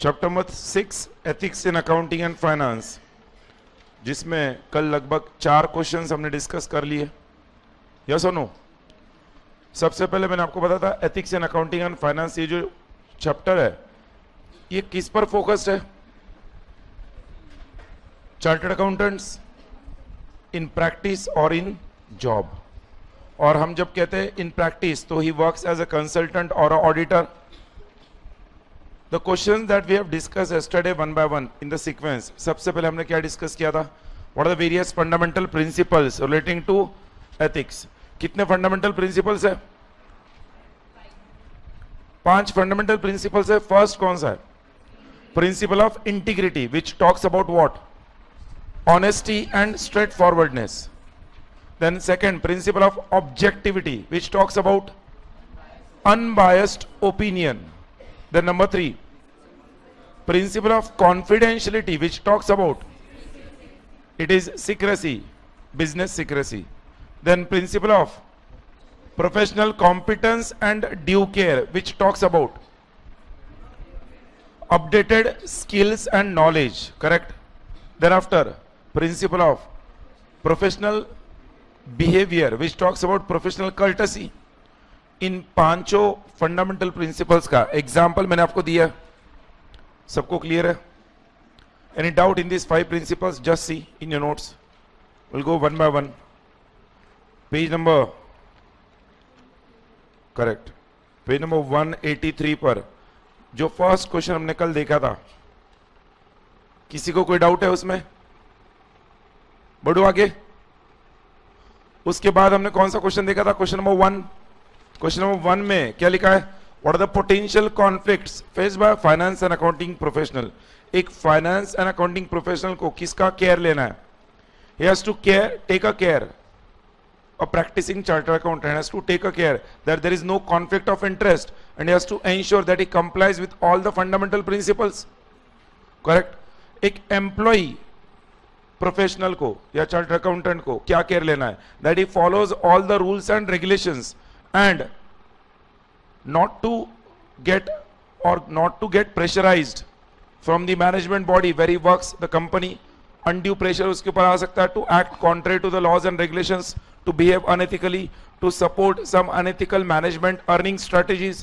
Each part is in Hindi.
Chapter number 6 ethics in accounting and finance, जिसमें कल लगभग 4 क्वेश्चंस हमने डिस्कस कर लिए। यस और नो? सबसे पहले मैंने आपको बताया था ethics in accounting and finance, ये जो चैप्टर है ये किस पर फोकस्ड है? चार्टर्ड अकाउंटेंट्स इन प्रैक्टिस और इन जॉब। और हम जब कहते हैं इन प्रैक्टिस तो he works as a consultant और auditor. The questions that we have discuss yesterday one by one in the sequence. सबसे पहले हमने क्या डिस्कस किया था? What are the various fundamental principles relating to ethics. कितने फंडामेंटल प्रिंसिपल्स है? 5 फंडामेंटल प्रिंसिपल्स है। फर्स्ट कौन सा है? Principle of integrity, which talks about what? Honesty and straightforwardness. Then second, principle of objectivity, which talks about unbiased opinion. Then number 3, principle of confidentiality, which talks about it is secrecy, business secrecy. Then principle of professional competence and due care, which talks about updated skills and knowledge, correct? Thereafter, principle of professional behavior, which talks about professional courtesy. In 5 fundamental principles का एग्जाम्पल मैंने आपको दिया। सबको क्लियर है? Any doubt in this 5 principles? Just see in your notes, will go one by one. Page number, correct, page number 183 पर जो फर्स्ट क्वेश्चन हमने कल देखा था, किसी को कोई डाउट है उसमें? बढ़ो आगे। उसके बाद हमने कौन सा क्वेश्चन देखा था? Question number 1। क्वेश्चन नंबर 1 में क्या लिखा है? What are the potential conflicts faced by finance and accounting professional. एक फाइनेंस एंड अकाउंटिंग प्रोफेशनल को किसका केयर लेना है? He has to take a care, a practicing chartered accountant has to take a care that there is no conflict of interest and he has to ensure that he complies with all the fundamental principles, correct? एक एम्प्लॉई प्रोफेशनल को या चार्टर्ड अकाउंटेंट को क्या केयर लेना है? That he follows all the rules and regulations and not to get pressurized from the management body where he works the company. undue pressure उसके ऊपर आ सकता है to act contrary to the laws and regulations, to behave unethically, to support some unethical management earning strategies,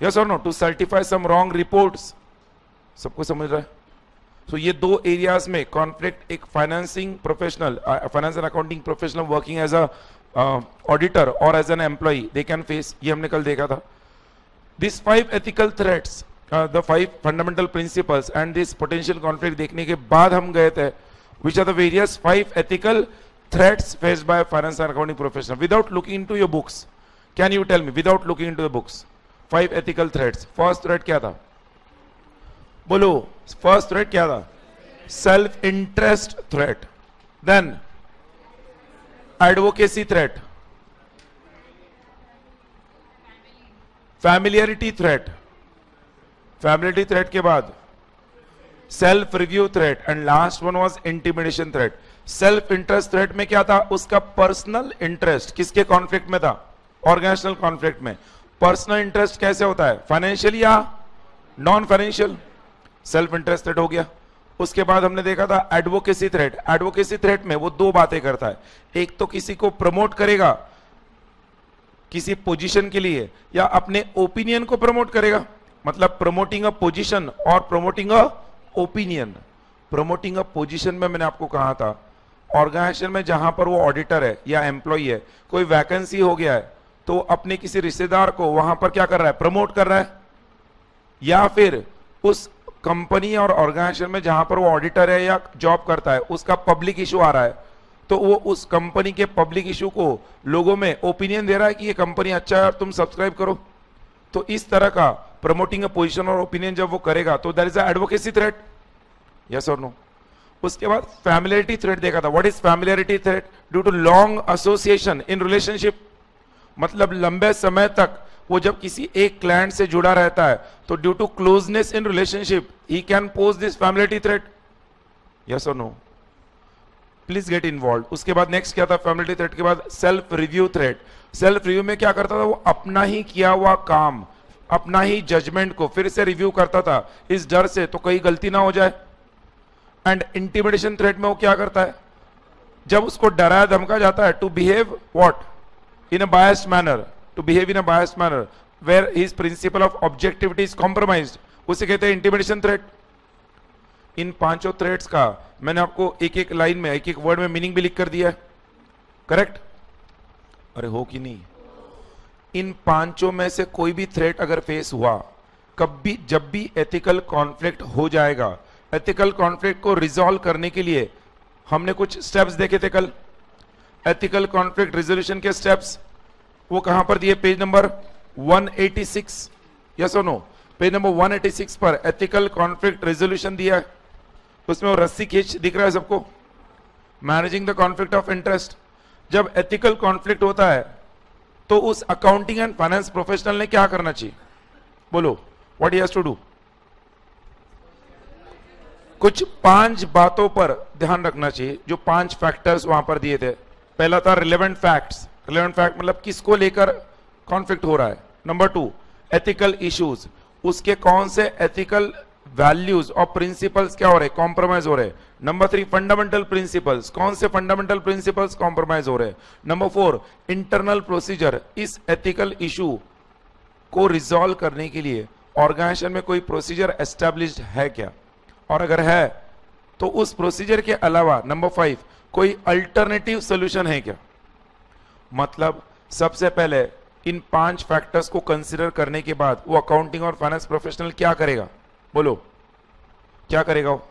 yes or no, to certify some wrong reports. सबको समझ रहा है? तो ये 2 एरियाज में कॉन्फ्लिक्ट एक financing professional, finance and accounting professional working as a auditor और as an employee, they can face. ये हमने कल देखा था। This 5 ethical threats, the 5 fundamental principles and this potential conflict देखने के बाद हम गए थे which are the various 5 ethical threats faced by finance and accounting professional. Without looking into your books, can you tell me, without looking into the books, 5 ethical threats. First threat क्या था? बोलो, फर्स्ट थ्रेट क्या था? Self interest threat. Then advocacy threat, familiarity threat, familiarity threat के बाद self review threat and last one was intimidation threat. Self interest threat में क्या था? उसका पर्सनल इंटरेस्ट किसके कॉन्फ्लिक्ट में था? ऑर्गेनाइजेशनल कॉन्फ्लिक्ट में। पर्सनल इंटरेस्ट कैसे होता है? फाइनेंशियल या non financial? Self interest threat हो गया। उसके बाद हमने देखा था एडवोकेसी थ्रेट। एडवोकेसी थ्रेट में वो 2 बातें करता है, एक तो किसी को प्रमोट करेगा किसी पोजीशन के लिए, या अपने ओपिनियन को प्रमोट करेगा, मतलब प्रमोटिंग अ पोजीशन और promoting a opinion. Promoting a position में मैंने आपको कहा था ऑर्गेनाइजेशन में जहां पर वो ऑडिटर है या एम्प्लॉई है, कोई वैकेंसी हो गया है तो अपने किसी रिश्तेदार को वहां पर क्या कर रहा है? प्रमोट कर रहा है। या फिर उस कंपनी और ऑर्गेनाइजेशन में जहां पर वो ऑडिटर है या जॉब करता है उसका पब्लिक इशू आ रहा है तो वो उस कंपनी के पब्लिक इशू को लोगों में ओपिनियन दे रहा है कि ये कंपनी अच्छा है और तुम सब्सक्राइब करो। तो इस तरह का प्रमोटिंग अ पोजीशन और ओपिनियन जब वो करेगा तो that is a advocacy threat, yes और नो? उसके बाद फैमिलियरिटी थ्रेट देखा था। What is familiarity threat? Due to long association in relationship, मतलब लंबे समय तक वो जब किसी एक क्लाइंट से जुड़ा रहता है तो due to closeness in relationship he can pose this familiarity threat, yes और नो? Please get involve. उसके बाद नेक्स्ट क्या था? फैमिलियरिटी थ्रेट के बाद self review threat. Self review में क्या करता था? वो अपना ही किया हुआ काम अपना ही जजमेंट को फिर से रिव्यू करता था इस डर से तो कहीं गलती ना हो जाए। एंड इंटिमिडेशन थ्रेट में वो क्या करता है, जब उसको डराया धमका जाता है to behave what in a biased manner, to behave in a biased manner where his principle of objectivity is compromised, उसे कहते हैं इंटिमिडेशन थ्रेट। इन पांचों थ्रेट्स का मैंने आपको एक एक लाइन में एक एक वर्ड में मीनिंग भी लिख कर दिया है, करेक्ट? अरे हो कि नहीं? इन पांचों में से कोई भी थ्रेट अगर फेस हुआ, कभी जब भी एथिकल कॉन्फ्लिक्ट हो जाएगा, एथिकल कॉन्फ्लिक्ट को रिजॉल्व करने के लिए हमने कुछ स्टेप्स देखे थे कल। एथिकल कॉन्फ्लिक्ट रेजोल्यूशन के स्टेप्स वो कहां पर दिए, पेज नंबर 186, यस और नो? पेज नंबर 186 पर एथिकल कॉन्फ्लिक्ट रेजोल्यूशन दिया है, उसमें वो रस्सी खींच दिख रहा है सबको, managing the conflict of interest. जब एथिकल कॉन्फ्लिक्ट होता है तो उस अकाउंटिंग एंड फाइनेंस प्रोफेशनल ने क्या करना चाहिए, बोलो, what he has to do? कुछ 5 बातों पर ध्यान रखना चाहिए, जो 5 फैक्टर्स वहां पर दिए थे। पहला था रिलेवेंट फैक्ट्स, रिलेवेंट फैक्ट मतलब किसको लेकर कॉन्फ्लिक्ट हो रहा है। नंबर 2 एथिकल इश्यूज, उसके कौन से एथिकल वैल्यूज और प्रिंसिपल्स क्या हो रहे, कॉम्प्रोमाइज हो रहे। नंबर 3 फंडामेंटल प्रिंसिपल्स, कौन से फंडामेंटल प्रिंसिपल्स कॉम्प्रोमाइज हो रहे। नंबर 4 इंटरनल प्रोसीजर, इस एथिकल इशू को रिजॉल्व करने के लिए ऑर्गेनाइजेशन में कोई प्रोसीजर एस्टैब्लिश्ड है क्या, और अगर है तो उस प्रोसीजर के अलावा नंबर 5 कोई अल्टरनेटिव सोल्यूशन है क्या। मतलब सबसे पहले इन 5 फैक्टर्स को कंसीडर करने के बाद वो अकाउंटिंग और फाइनेंस प्रोफेशनल क्या करेगा, बोलो क्या करेगा वो?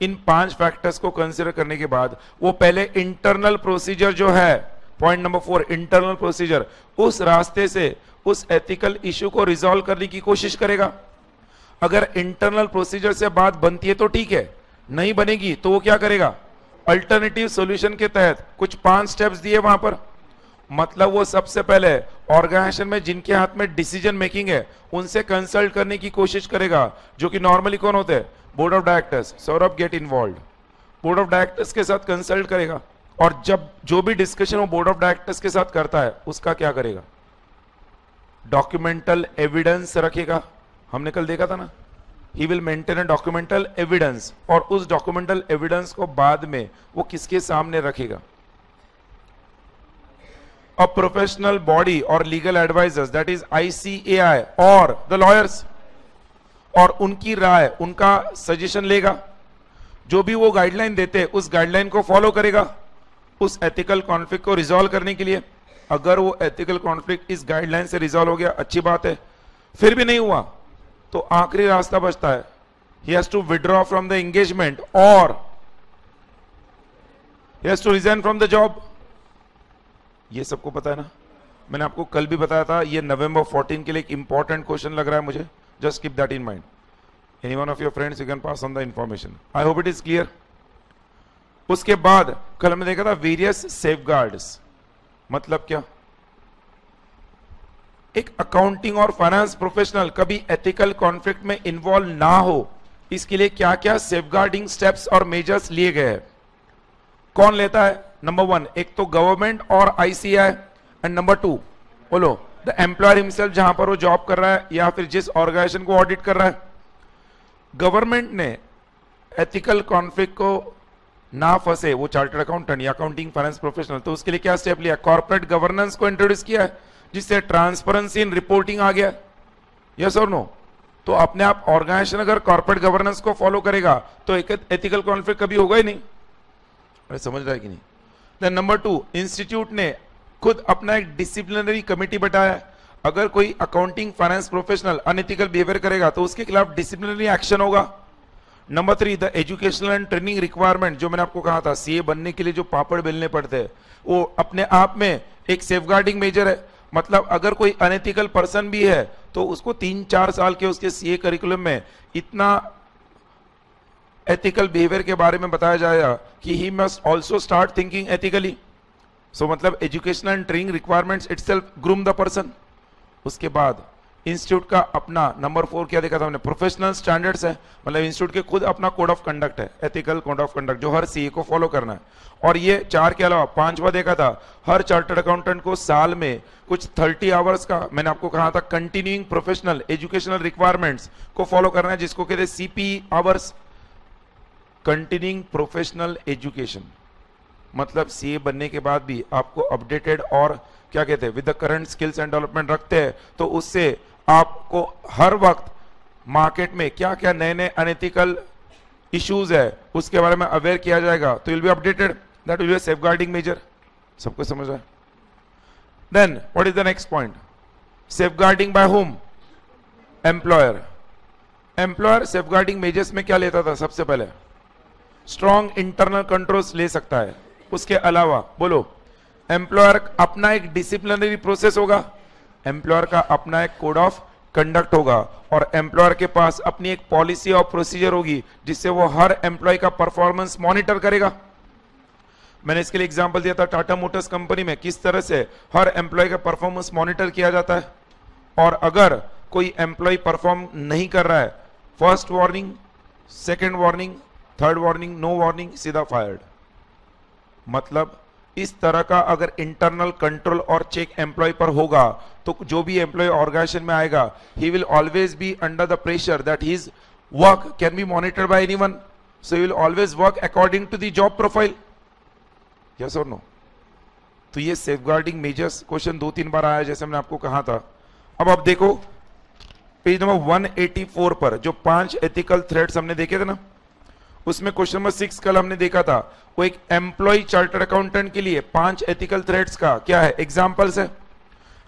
इन 5 फैक्टर्स को कंसीडर करने के बाद वो पहले इंटरनल प्रोसीजर जो है, पॉइंट नंबर 4 इंटरनल प्रोसीजर, उस रास्ते से उस एथिकल इश्यू को रिजॉल्व करने की कोशिश करेगा। अगर इंटरनल प्रोसीजर से बात बनती है तो ठीक है, नहीं बनेगी तो वो क्या करेगा, अल्टरनेटिव सॉल्यूशन के तहत कुछ 5 स्टेप्स दिए वहां पर। मतलब वो सबसे पहले ऑर्गेनाइजेशन में जिनके हाथ में डिसीजन मेकिंग है उनसे कंसल्ट करने की कोशिश करेगा, जो कि नॉर्मली कौन होते हैं, board of directors. Saurabh get involve, board of directors के साथ कंसल्ट करेगा, और जब जो भी डिस्कशन वो बोर्ड ऑफ डायरेक्टर्स के साथ करता है उसका क्या करेगा, डॉक्यूमेंटल एविडेंस रखेगा। हमने कल देखा था ना, he will maintain a documental evidence, और उस डॉक्यूमेंटल एविडेंस को बाद में वो किसके सामने रखेगा, a professional body or legal advisors, that is ICAI or the lawyers, और उनकी राय, उनका सजेशन लेगा। जो भी वो गाइडलाइन देते उस गाइडलाइन को फॉलो करेगा उस एथिकल कॉन्फ्लिक्ट को रिजॉल्व करने के लिए। अगर वो एथिकल कॉन्फ्लिक्ट इस गाइडलाइन से रिजॉल्व हो गया, अच्छी बात है। फिर भी नहीं हुआ तो आखिरी रास्ता बचता है, he has to withdraw from the engagement or he has to resign from the job। ये सबको पता है ना, मैंने आपको कल भी बताया था, ये नवंबर 14 के लिए एक इंपॉर्टेंट क्वेश्चन लग रहा है मुझे, just keep that in mind. Any one of your friends you can pass on the information, I hope it is clear. उसके बाद कल हमने देखा था वेरियस सेफगार्ड्स, मतलब क्या, एक अकाउंटिंग और फाइनेंस प्रोफेशनल कभी एथिकल कॉन्फ्लिक्ट में इन्वॉल्व ना हो, इसके लिए क्या क्या सेफगार्डिंग स्टेप्स और मेजर्स लिए गए हैं। कौन लेता है, नंबर 1 एक तो गवर्नमेंट और ICAI, एंड नंबर 2 बोलो द एम्प्लॉयर हिमसेल्फ, जहां पर वो जॉब कर रहा है या फिर जिस ऑर्गेनाइजेशन को ऑडिट कर रहा है। गवर्नमेंट ने एथिकल कॉन्फ्लिक्ट को ना फंसे वो चार्टर्ड अकाउंटेंट या अकाउंटिंग फाइनेंस प्रोफेशनल, तो उसके लिए क्या स्टेप लिया, कॉर्पोरेट गवर्नेंस को इंट्रोड्यूस किया है, जिससे ट्रांसपेरेंसी इन रिपोर्टिंग आ गया। यस और नो? तो अपने आप ऑर्गेनाइजेशन अगर कॉर्पोरेट गवर्नेंस को फॉलो करेगा तो एथिकल कॉन्फ्लिक्ट कभी होगा ही नहीं। अरे समझ रहा है कि नहीं? देन नंबर 2 इंस्टीट्यूट ने खुद अपना एक डिसिप्लिनरी कमेटी बैठाया, अगर कोई accounting finance professional unethical behaviour करेगा तो उसके खिलाफ डिसिप्लिनरी एक्शन होगा। Number 3 the educational and training requirement, जो मैंने आपको कहा था CA बनने के लिए जो पापड़ बेलने पड़ते हैं वो अपने आप में एक सेफगार्डिंग मेजर है। मतलब अगर कोई अनएथिकल पर्सन भी है तो उसको 3-4 साल के उसके CA करिकुलम में इतना एथिकल बिहेवियर के बारे में बताया जाएगा कि he must also start thinking ethically. So मतलब educational and training requirements itself groom the person. उसके बाद इंस्टीट्यूट का अपना नंबर 4 क्या देखा था हमने, प्रोफेशनल स्टैंडर्ड्स है, मतलब इंस्टीट्यूट के खुद अपना कोड ऑफ कंडक्ट है, एथिकल कोड ऑफ कंडक्ट जो हर सीए को फॉलो करना है। और ये 4 के अलावा 5वां देखा था, हर चार्टर्ड अकाउंटेंट को साल में कुछ 30 आवर्स का, मैंने आपको कहा था, कंटिन्यूइंग प्रोफेशनल एजुकेशनल रिक्वायरमेंट्स को फॉलो करना है, जिसको कहते हैं CP hours, continuing professional education. मतलब सीए बनने के बाद भी आपको अपडेटेड और क्या कहते हैं with the current skills and development रखते हैं, तो उससे आपको हर वक्त मार्केट में क्या क्या नए नए अनएथिकल इश्यूज है उसके बारे में अवेयर किया जाएगा, तो will be updated, that will be a safeguarding measure. सबको समझ आया? Then what is the next point? Safeguarding by home? Employer. Employer safeguarding measures में क्या लेता था? सबसे पहले स्ट्रॉन्ग इंटरनल कंट्रोल्स ले सकता है। उसके अलावा बोलो, एम्प्लॉयर अपना एक डिसिप्लिनरी प्रोसेस होगा, एम्प्लॉयर का अपना एक कोड ऑफ कंडक्ट होगा, और एम्प्लॉयर के पास अपनी एक पॉलिसी और प्रोसीजर होगी जिससे वो हर एम्प्लॉय का परफॉर्मेंस मॉनिटर करेगा। मैंने इसके लिए एग्जांपल दिया था टाटा मोटर्स कंपनी में किस तरह से हर एम्प्लॉय का परफॉर्मेंस मॉनिटर किया जाता है, और अगर कोई एम्प्लॉय परफॉर्म नहीं कर रहा है, first warning, second warning, third warning, no warning, सीधा फायर्ड। मतलब इस तरह का अगर इंटरनल कंट्रोल और चेक एम्प्लॉय पर होगा तो जो भी एम्प्लॉय ऑर्गेनाइजेशन में आएगा, he will always be under the pressure that his work can be monitored by anyone, so he will always work according to the job profile. Yes और नो? तो ये सेफगार्डिंग मेजर्स क्वेश्चन 2-3 बार आया जैसे मैंने आपको कहा था। अब आप देखो पेज नंबर 184 पर जो 5 एथिकल थ्रेड्स हमने देखे थे ना, उसमें क्वेश्चन नंबर 6 कल हमने देखा था, वो एक एम्प्लॉय चार्टर्ड अकाउंटेंट के लिए 5 एथिकल थ्रेड्स का क्या है, एग्जांपल्स है।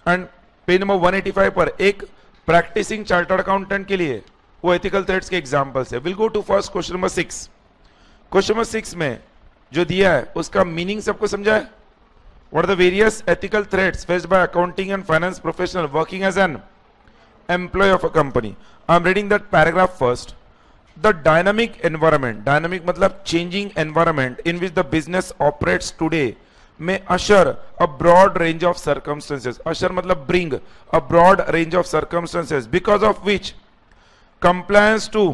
एंड पेज नंबर 185 पर एक प्रैक्टिसिंग चार्टर्ड अकाउंटेंट के लिए वो एथिकल थ्रेड्स के एग्जांपल्स है। Will go to first question number 6। Question number 6 में जो दिया है उसका मीनिंग सबको समझा है? What are the various ethical threads faced by accounting and finance professional working as an employ of a company. I am reading that paragraph first. The dynamic environment, dynamic मतलब changing environment in which the business operates today may usher a broad range of circumstances. Usher मतलब bring a broad range of circumstances because of which compliance to,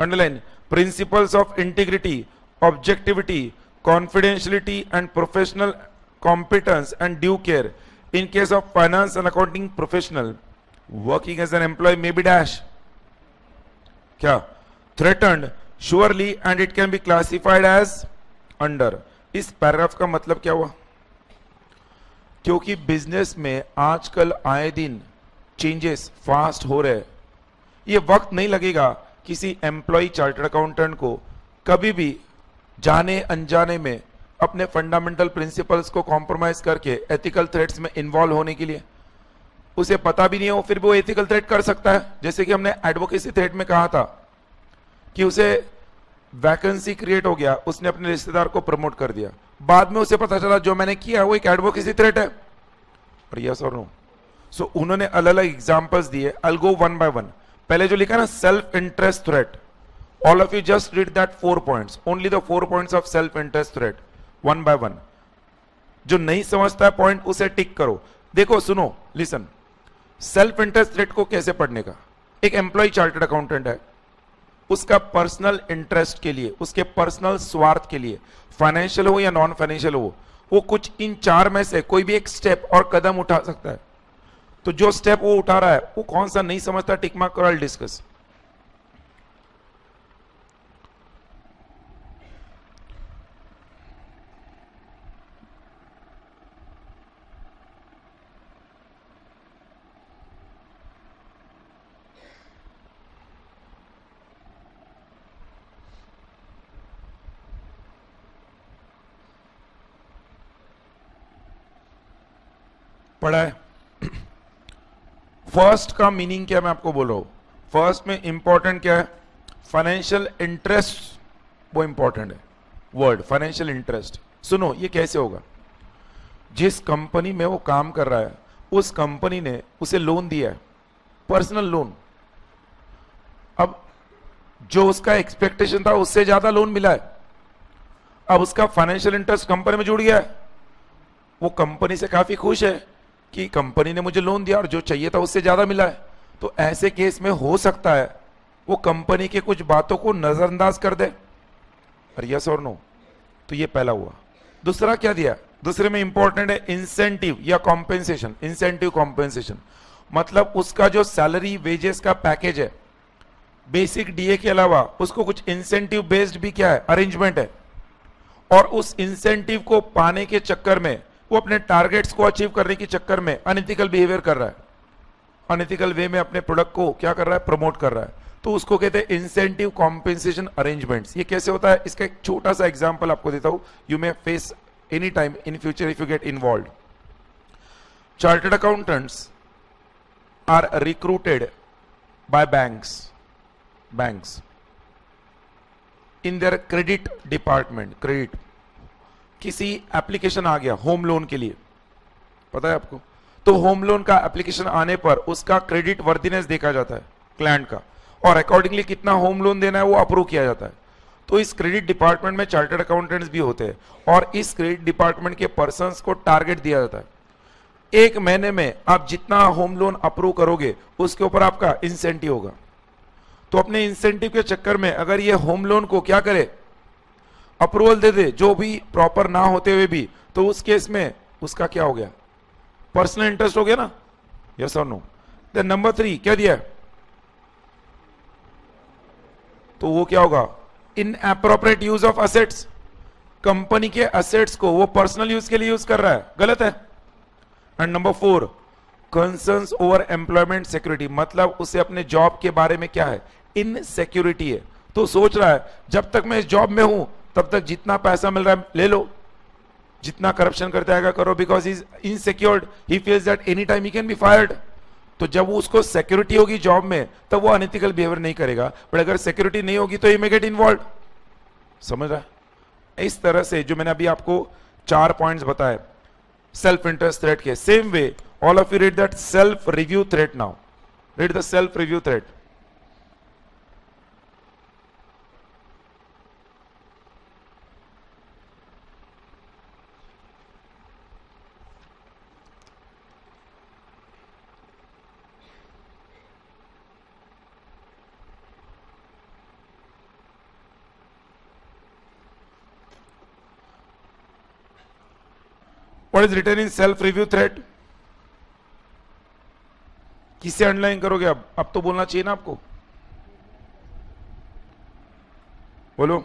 underline, principles of integrity, objectivity, confidentiality and professional competence and due care in case of finance and accounting professional working as an employee may be dash क्या threatened surely and it can be classified as under। इस पैराग्राफ का मतलब क्या हुआ? क्योंकि बिजनेस में आजकल आए दिन चेंजेस फास्ट हो रहे हैं, ये वक्त नहीं लगेगा किसी एम्प्लॉय चार्टर्ड अकाउंटेंट को कभी भी जाने अनजाने में अपने फंडामेंटल प्रिंसिपल्स को कॉम्प्रोमाइज करके एथिकल थ्रेड्स में इन्वॉल्व होने के लिए। उसे पता भी नहीं हो फिर भी वो एथिकल थ्रेड कर सकता है। जैसे कि हमने एडवोकेसी थ्रेड में कहा था कि उसे वैकेंसी क्रिएट हो गया, उसने अपने रिश्तेदार को प्रमोट कर दिया, बाद में उसे पता चला जो मैंने किया वो एक एडवोकेसी थ्रेट है। और यस और नो? सो उन्होंने अलग अलग एग्जांपल्स दिए। I will go one by one. पहले जो लिखा ना self interest threat, all of you just read that 4 points, only the 4 points of self interest threat, one by one. जो नहीं समझता है पॉइंट उसे टिक करो। देखो सुनो, लिसन, सेल्फ इंटरेस्ट थ्रेट को कैसे पढ़ने का? एक एम्प्लॉय चार्टर्ड अकाउंटेंट है, उसका पर्सनल इंटरेस्ट के लिए, उसके पर्सनल स्वार्थ के लिए, फाइनेंशियल हो या नॉन फाइनेंशियल हो, वो कुछ इन 4 में से कोई भी एक स्टेप और कदम उठा सकता है। तो जो स्टेप वो उठा रहा है वो कौन सा नहीं समझता, टिक मार्क करो, डिस्कस। पढ़ा है? फर्स्ट का मीनिंग क्या मैं आपको बोल रहा हूं। फर्स्ट में इंपॉर्टेंट क्या है? फाइनेंशियल इंटरेस्ट, वो इंपॉर्टेंट है वर्ड, फाइनेंशियल इंटरेस्ट। सुनो ये कैसे होगा? जिस कंपनी में वो काम कर रहा है उस कंपनी ने उसे लोन दिया है, पर्सनल लोन। अब जो उसका एक्सपेक्टेशन था उससे ज्यादा लोन मिला है, अब उसका फाइनेंशियल इंटरेस्ट कंपनी में जुड़ गया है। वो कंपनी से काफी खुश है कि कंपनी ने मुझे लोन दिया और जो चाहिए था उससे ज्यादा मिला है, तो ऐसे केस में हो सकता है वो कंपनी के कुछ बातों को नजरअंदाज कर दे, और यस और नो। तो ये पहला हुआ। दूसरा क्या दिया, दूसरे में इंपॉर्टेंट है इंसेंटिव या कॉम्पेंसेशन। इंसेंटिव कॉम्पेंसेशन मतलब उसका जो सैलरी वेजेस का पैकेज है, बेसिक डीए के अलावा उसको कुछ इंसेंटिव बेस्ड भी क्या है, अरेंजमेंट है, और उस इंसेंटिव को पाने के चक्कर में वो अपने टारगेट्स को अचीव करने के चक्कर में अनएथिकल बिहेवियर कर रहा है, अनएथिकल वे में अपने प्रोडक्ट को क्या कर रहा है, प्रमोट कर रहा है, तो उसको कहते हैं इंसेंटिव कॉम्पेंसेशन अरेंजमेंट्स। ये कैसे होता है, इसका एक छोटा सा एग्जांपल आपको देता हूं, you may face any time in future if you get involve. Chartered accountants are recruited by banks in their credit department. Credit, किसी एप्लीकेशन आ गया होम लोन के लिए, पता है आपको, तो होम लोन का एप्लीकेशन आने पर उसका क्रेडिट वर्दीनेस देखा जाता है क्लाइंट का, और अकॉर्डिंगली कितना होम लोन देना है वो अप्रूव किया जाता है। तो इस क्रेडिट डिपार्टमेंट में चार्टर्ड अकाउंटेंट्स भी होते हैं, और इस क्रेडिट डिपार्टमेंट के पर्संस को टारगेट दिया जाता है। एक महीने में आप जितना होम लोन अप्रूव करोगे उसके ऊपर आपका इंसेंटिव होगा। तो अपने इंसेंटिव के चक्कर में अगर ये होम लोन को क्या करे, अप्रूवल दे दे, जो भी प्रॉपर ना होते हुए भी, तो उस केस में उसका क्या हो गया, पर्सनल इंटरेस्ट हो गया ना, यस और नो। देन नंबर 3 क्या दिया है, तो वो क्या होगा, inappropriate use of assets. Company के असेट्स को वो पर्सनल यूज के लिए यूज कर रहा है, गलत है। And number 4 concerns over employment security, मतलब उसे अपने जॉब के बारे में क्या है, इनसिक्योरिटी है। तो सोच रहा है जब तक मैं इस जॉब में हूं तब तक जितना पैसा मिल रहा है ले लो, जितना करप्शन करते आएगा करो, because he is insecured, he feels that any time he can be fired. तो जब उसको सिक्योरिटी होगी जॉब में तब वो अनएथिकल बिहेवियर नहीं करेगा, बट अगर सिक्योरिटी नहीं होगी तो ही मे गेट इन्वॉल्व। समझ रहा है? इस तरह से जो मैंने अभी आपको 4 पॉइंट्स बताए सेल्फ इंटरेस्ट थ्रेट के, same way all of you read that self review threat now. Read the self review threat. What is written in self review threat? किससे अंडरलाइन करोगे अब तो बोलना चाहिए ना आपको, बोलो।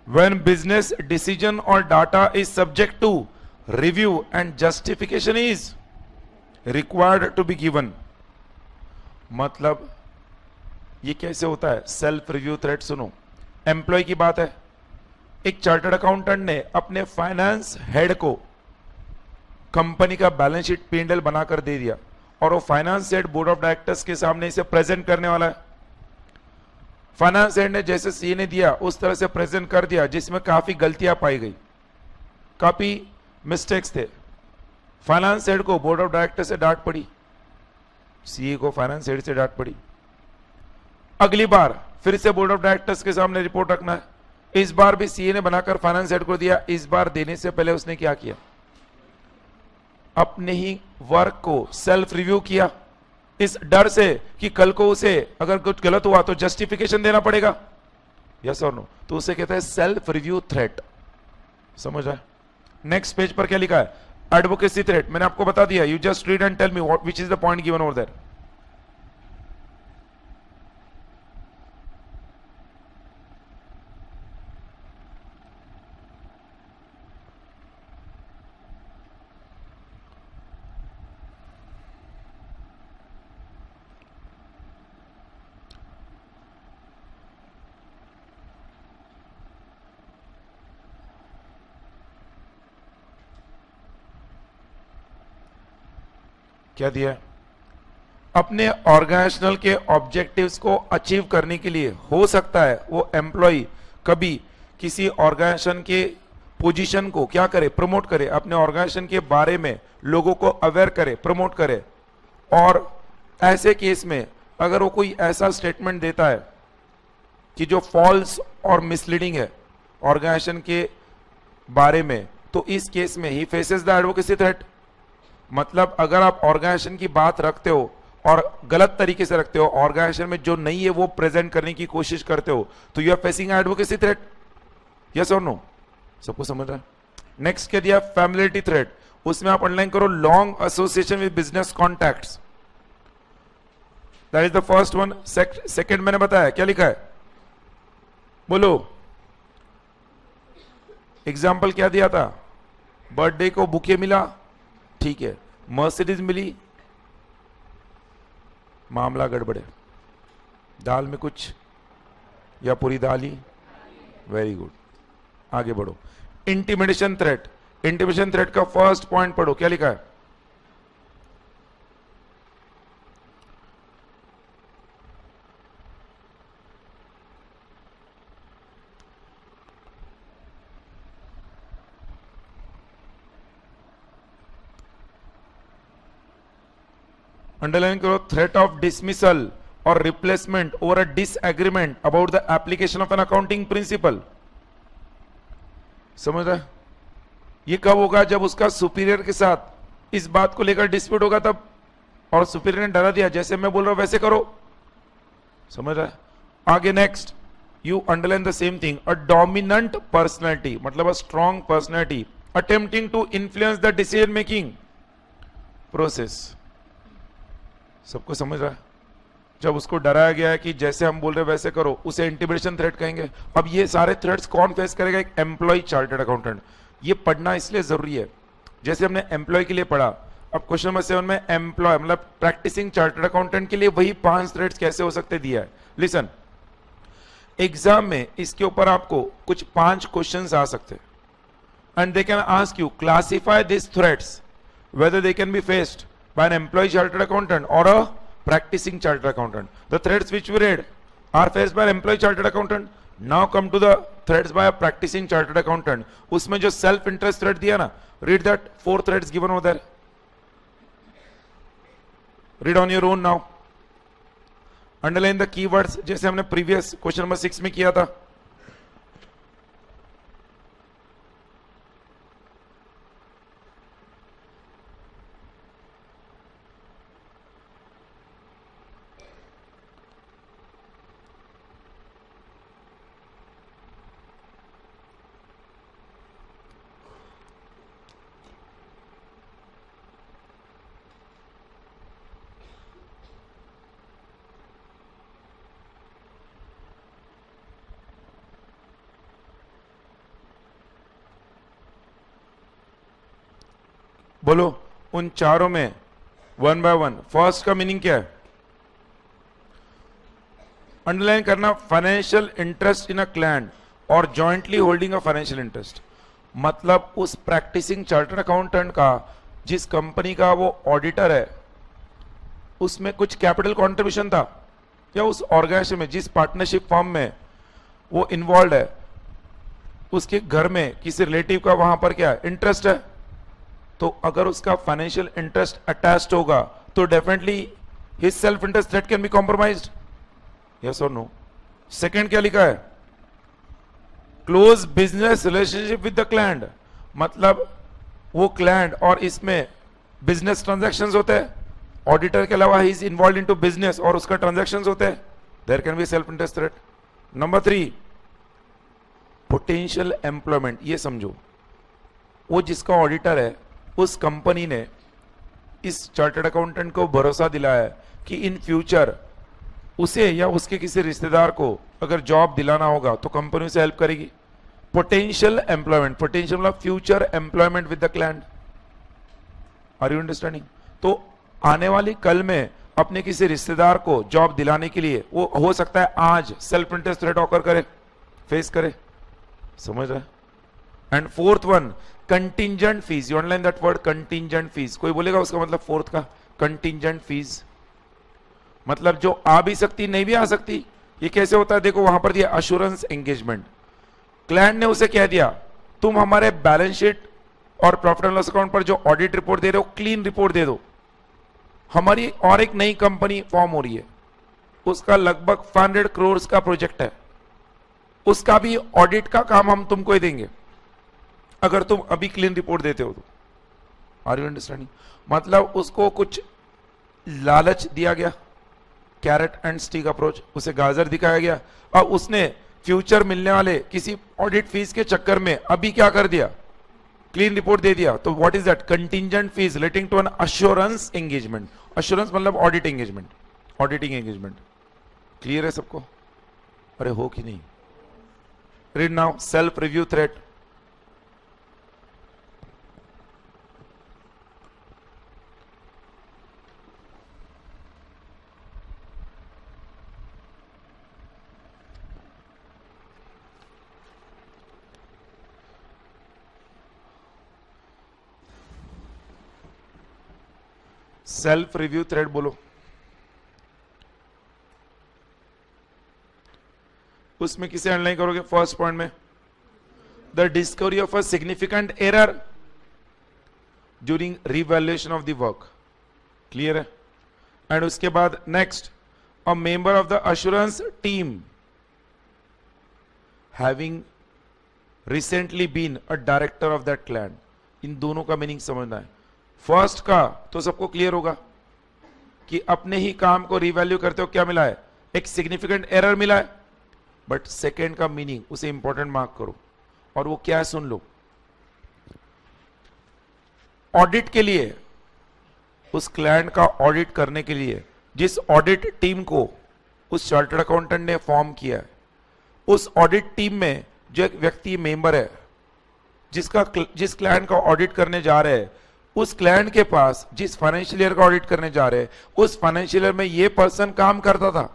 When business decision or data is subject to review and justification is required to be given। मतलब ये कैसे होता है सेल्फ रिव्यू थ्रेट, सुनो। एम्प्लॉय की बात है, एक चार्टर्ड अकाउंटेंट ने अपने फाइनेंस हेड को कंपनी का बैलेंस शीट P&L बनाकर दे दिया, और वो finance head board of directors के सामने इसे प्रेजेंट करने वाला है। फाइनेंस हेड ने जैसे सीए ने दिया उस तरह से प्रेजेंट कर दिया, जिसमें काफी गलतियां पाई गई, काफी मिस्टेक्स थे। फाइनेंस हेड को बोर्ड ऑफ डायरेक्टर से डांट पड़ी, सीए को फाइनेंस हेड से डांट पड़ी। अगली बार फिर से बोर्ड ऑफ डायरेक्टर्स के सामने रिपोर्ट रखना है। इस बार भी सीए ने बनाकर फाइनेंस हेड को दिया। इस बार देने से पहले उसने क्या किया, अपने ही वर्क को सेल्फ रिव्यू किया, इस डर से कि कल को उसे अगर कुछ गलत हुआ तो जस्टिफिकेशन देना पड़ेगा, यस और नो। तो उसे कहते हैं सेल्फ रिव्यू थ्रेट। समझ आए? नेक्स्ट पेज पर क्या लिखा है, एडवोकेसी थ्रेट। मैंने आपको बता दिया, you just read and tell me what which is the point given over there. क्या दिया है, अपने ऑर्गेनाइजेशनल के ऑब्जेक्टिव्स को अचीव करने के लिए हो सकता है वो एम्प्लॉय कभी किसी ऑर्गेनाइजेशन के पोजीशन को क्या करे, प्रमोट करे, अपने ऑर्गेनाइजेशन के बारे में लोगों को अवेयर करे, प्रमोट करे। और ऐसे केस में अगर वो कोई ऐसा स्टेटमेंट देता है कि जो फॉल्स और मिसलीडिंग है ऑर्गेनाइजेशन के बारे में, तो इस केस में he faces the advocacy threat. मतलब अगर आप ऑर्गेनाइजेशन की बात रखते हो और गलत तरीके से रखते हो, ऑर्गेनाइजेशन में जो नहीं है वो प्रेजेंट करने की कोशिश करते हो, तो you are facing advocacy threat. Yes और नो? सबको समझ रहा है? नेक्स्ट क्या दिया? Familiarity threat. उसमें आप अंडरलाइन करो long association with business contacts, that is the first one. Second मैंने बताया क्या लिखा है, बोलो। एग्जाम्पल क्या दिया था? बर्थडे को बुके मिला, ठीक है, मर्सिडीज मिली, मामला गड़बड़े, दाल में कुछ या पूरी दाल ही? वेरी गुड, आगे बढ़ो। Intimidation threat. इंटिमिडेशन थ्रेट का फर्स्ट पॉइंट पढ़ो, क्या लिखा है? अंडरलाइन करो, थ्रेट ऑफ डिसमिसल और replacement over a disagreement about the application of an accounting principle. समझ रहा है? ये कब होगा? जब उसका सुपीरियर के साथ इस बात को लेकर डिस्प्यूट होगा तब, और सुपीरियर ने डरा दिया जैसे मैं बोल रहा हूं वैसे करो। समझ रहा है? आगे next, you underline the same thing. A dominant personality मतलब a strong personality attempting to influence the decision making process. सबको समझ रहा है? जब उसको डराया गया है कि जैसे हम बोल रहे वैसे करो, उसे इंटिमिडेशन थ्रेट कहेंगे। अब ये सारे थ्रेट्स कौन फेस करेगा? एक एम्प्लॉय चार्टर्ड अकाउंटेंट। ये पढ़ना इसलिए जरूरी है, जैसे हमने एम्प्लॉय के लिए पढ़ा, अब क्वेश्चन नंबर 7 में एम्प्लॉय मतलब प्रैक्टिसिंग चार्टर्ड अकाउंटेंट के लिए वही 5 थ्रेट्स कैसे हो सकते दिया है। लिसन, एग्जाम में इसके ऊपर आपको कुछ 5 क्वेश्चंस आ सकते हैं and they can ask you classify this threats whether they can be faced by an employee chartered accountant or a practicing chartered accountant. The threats which we read are faced by an employee chartered accountant. Now come to the threats by a practicing chartered accountant. उसमें जो self interest threat दिया ना, read that 4 threats given over there. Read on your own now. Underline the keywords जैसे हमने previous question number 6 में किया था। बोलो उन चारों में वन बाय वन। फर्स्ट का मीनिंग क्या है? अंडरलाइन करना, financial interest in a client और jointly holding a financial interest. मतलब उस प्रैक्टिसिंग चार्टर्ड अकाउंटेंट का जिस कंपनी का वो ऑडिटर है उसमें कुछ कैपिटल कंट्रीब्यूशन था, या उस ऑर्गेनाइजेशन में जिस पार्टनरशिप फर्म में वो इन्वॉल्व है उसके घर में किसी रिलेटिव का वहां पर क्या इंटरेस्ट है, तो अगर उसका फाइनेंशियल इंटरेस्ट अटैच्ड होगा तो definitely his self interest threat can be compromised. Yes और नो? सेकंड क्या लिखा है? Close business relationship with the client. मतलब वो क्लाइंट और इसमें बिजनेस ट्रांजैक्शंस होते हैं, ऑडिटर के अलावा he is involve into business और उसका ट्रांजैक्शंस होते हैं, there can be self interest threat. Number 3, potential employment. ये समझो, वो जिसका ऑडिटर है उस कंपनी ने इस चार्टर्ड अकाउंटेंट को भरोसा दिलाया है कि इन फ्यूचर उसे या उसके किसी रिश्तेदार को अगर जॉब दिलाना होगा तो कंपनी उसे हेल्प करेगी। पोटेंशियल एम्प्लॉयमेंट, पोटेंशियल मतलब future employment with the client. Are you understanding? तो आने वाली कल में अपने किसी रिश्तेदार को जॉब दिलाने के लिए वो हो सकता है आज सेल्फ इंटरेस्ट थ्रेट ऑकर करे, फेस करे। समझ रहे? And fourth one, contingent fees. You online that word contingent fees. कोई बोलेगा उसका मतलब फोर्थ का कंटिंजेंट फीस मतलब जो आ भी सकती नहीं भी आ सकती। ये कैसे होता है? देखो वहां पर दिया अश्योरेंस एंगेजमेंट। क्लाइंट ने उसे कह दिया तुम हमारे बैलेंस शीट और प्रॉफिट एंड लॉस अकाउंट पर जो ऑडिट रिपोर्ट दे रहे हो क्लीन रिपोर्ट दे दो। हमारी और एक नई कंपनी फॉर्म हो रही है, उसका लगभग 500 करोड़ का प्रोजेक्ट है, उसका भी ऑडिट का काम हम तुमको ही देंगे अगर तुम अभी क्लीन रिपोर्ट देते हो तो। Are you understanding? मतलब उसको कुछ लालच दिया गया, कैरेट एंड स्टिक अप्रोच, उसे गाजर दिखाया गया और उसने फ्यूचर मिलने वाले किसी ऑडिट फीस के चक्कर में अभी क्या कर दिया, क्लीन रिपोर्ट दे दिया। तो what is that, contingent fee relating to an assurance engagement. Assurance मतलब audit engagement, auditing engagement. Clear है सबको? अरे हो कि नहीं? Read now self review threat. Self review threat बोलो। उसमें किसे अंडरलाइन करोगे? फर्स्ट पॉइंट में the discovery of a significant error during revaluation of the work. Clear है? एंड उसके बाद next, a member of the assurance team having recently been a director of that client. इन दोनों का मीनिंग समझना है। फर्स्ट का तो सबको क्लियर होगा कि अपने ही काम को रिवैल्यू करते हो क्या मिला है, एक सिग्निफिकेंट एरर मिला है। बट सेकेंड का मीनिंग उसे इंपॉर्टेंट मार्क करो, और वो क्या है सुन लो। ऑडिट के लिए, उस क्लाइंट का ऑडिट करने के लिए जिस ऑडिट टीम को उस चार्टर्ड अकाउंटेंट ने फॉर्म किया है, उस ऑडिट टीम में जो एक व्यक्ति मेंबर है जिस क्लाइंट का ऑडिट करने जा रहे हैं, उस क्लाइंट के पास जिस फाइनेंशियल ईयर का ऑडिट करने जा रहे हैं, उस फाइनेंशियल ईयर में ये पर्सन काम करता था।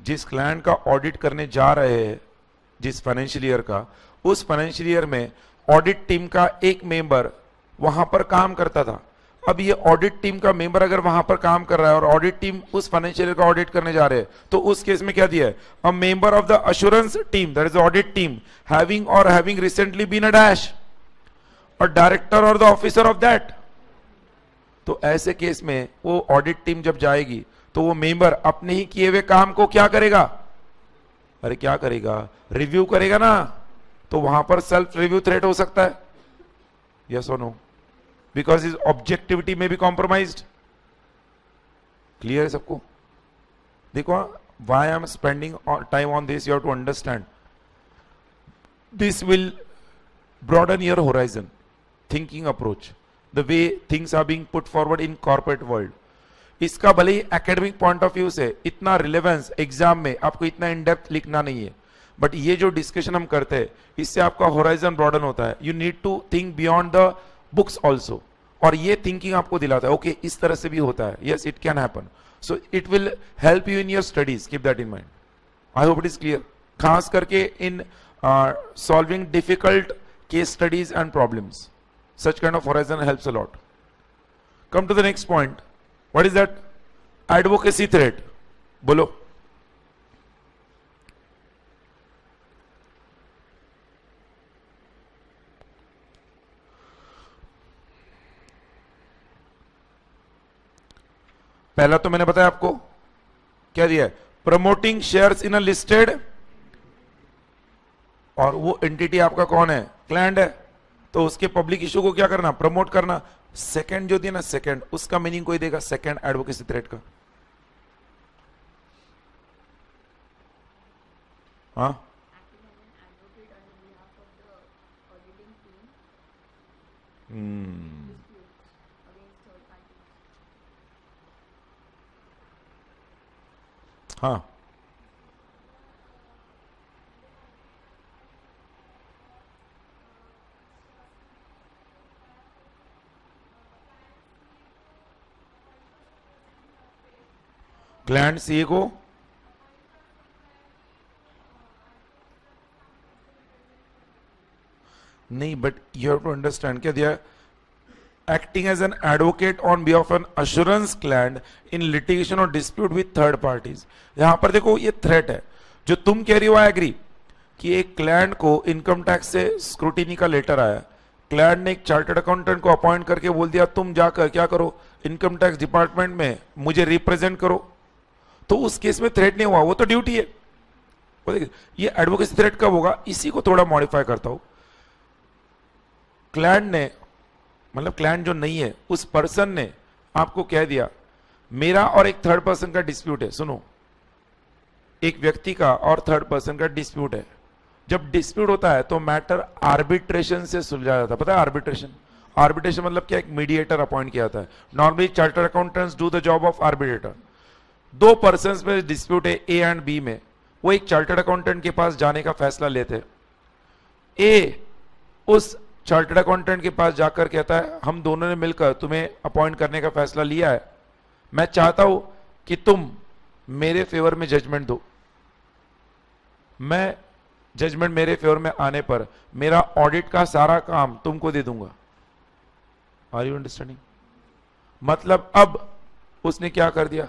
जिस क्लाइंट का ऑडिट करने जा रहे हैं जिस फाइनेंशियल ईयर का, उस फाइनेंशियल ईयर में ऑडिट टीम का एक मेंबर वहां पर काम करता था। अब ये ऑडिट टीम का मेंबर अगर वहां पर काम कर रहा है और ऑडिट टीम उस फाइनेंशियल ईयर का ऑडिट करने जा रहे हैं, तो उस केस में क्या दिया है, a member of the assurance team that is audit team having recently been a dash और डायरेक्टर और द ऑफिसर ऑफ दैट। तो ऐसे केस में वो ऑडिट टीम जब जाएगी तो वो मेंबर अपने ही किए हुए काम को क्या करेगा, अरे क्या करेगा, रिव्यू करेगा ना। तो वहां पर सेल्फ रिव्यू थ्रेट हो सकता है, यस और नो, बिकॉज इज ऑब्जेक्टिविटी में भी कॉम्प्रोमाइज्ड। क्लियर है सबको? देखो, why I am spending time on this, you have to understand this will broaden your horizon, thinking approach, the way things are being put forward in corporate world. इसका भले ही एकेडमिक पॉइंट ऑफ व्यू से इतना रिलेवेंस एग्जाम में आपको इतना इन डेप्थ लिखना नहीं है, बट ये जो डिस्कशन हम करते हैं इससे आपका होराइजन ब्रॉडन होता है। You need to think beyond the books also, और ये थिंकिंग आपको दिलाता है ओके इस तरह से भी होता है, yes it can happen, so it will help you in your studies, keep that in mind. I hope it is clear, खास करके in solving difficult case studies and problems. Such kind of horizon helps a lot. Come to the next point. What is that? Advocacy thread. बोलो। पहला तो मैंने बताया आपको, क्या दिया है, promoting shares in a listed, और वो एंटिटी आपका कौन है, क्लाइंट है, तो उसके पब्लिक इशू को क्या करना, प्रमोट करना। सेकंड जो दिया ना, सेकंड, उसका मीनिंग कोई देगा, सेकंड एडवोकेसी थ्रेट का। हाँ, हाँ, क्लाइंट सीए को नहीं, but you have to understand क्या दिया, acting as an advocate on behalf of an assurance client in litigation और डिस्प्यूट विथ थर्ड पार्टीज। यहां पर देखो ये थ्रेट है जो तुम कह रही हो, आई एग्री कि एक क्लाइंट को इनकम टैक्स से स्क्रूटिनी का लेटर आया, क्लाइंट ने एक चार्टर्ड अकाउंटेंट को अपॉइंट करके बोल दिया तुम जाकर क्या करो, इनकम टैक्स डिपार्टमेंट में मुझे रिप्रेजेंट करो, तो उस केस में थ्रेट नहीं हुआ, वो तो ड्यूटी है। ये एडवोकेसी थ्रेट कब होगा, इसी को थोड़ा मॉडिफाई करता हूं। क्लाइंट ने, मतलब क्लाइंट जो नहीं है, उस पर्सन ने आपको कह दिया मेरा और एक थर्ड पर्सन का डिस्प्यूट है, सुनो, एक व्यक्ति का और थर्ड पर्सन का डिस्प्यूट है। जब डिस्प्यूट होता है तो मैटर आर्बिट्रेशन से सुलझा जाता है। पता है आर्बिट्रेशन? आर्बिट्रेशन मतलब क्या? एक मीडिएटर अपॉइंट किया जाता है। Normally chartered accountants do the job of arbitrator. दो पर्संस में डिस्प्यूट है ए एंड बी में, वो एक चार्टर्ड अकाउंटेंट के पास जाने का फैसला लेते हैं। ए उस चार्टर्ड अकाउंटेंट के पास जाकर कहता है हम दोनों ने मिलकर तुम्हें अपॉइंट करने का फैसला लिया है, मैं चाहता हूं कि तुम मेरे फेवर में जजमेंट दो, मैं जजमेंट मेरे फेवर में आने पर मेरा ऑडिट का सारा काम तुमको दे दूंगा। Are you understanding? मतलब अब उसने क्या कर दिया,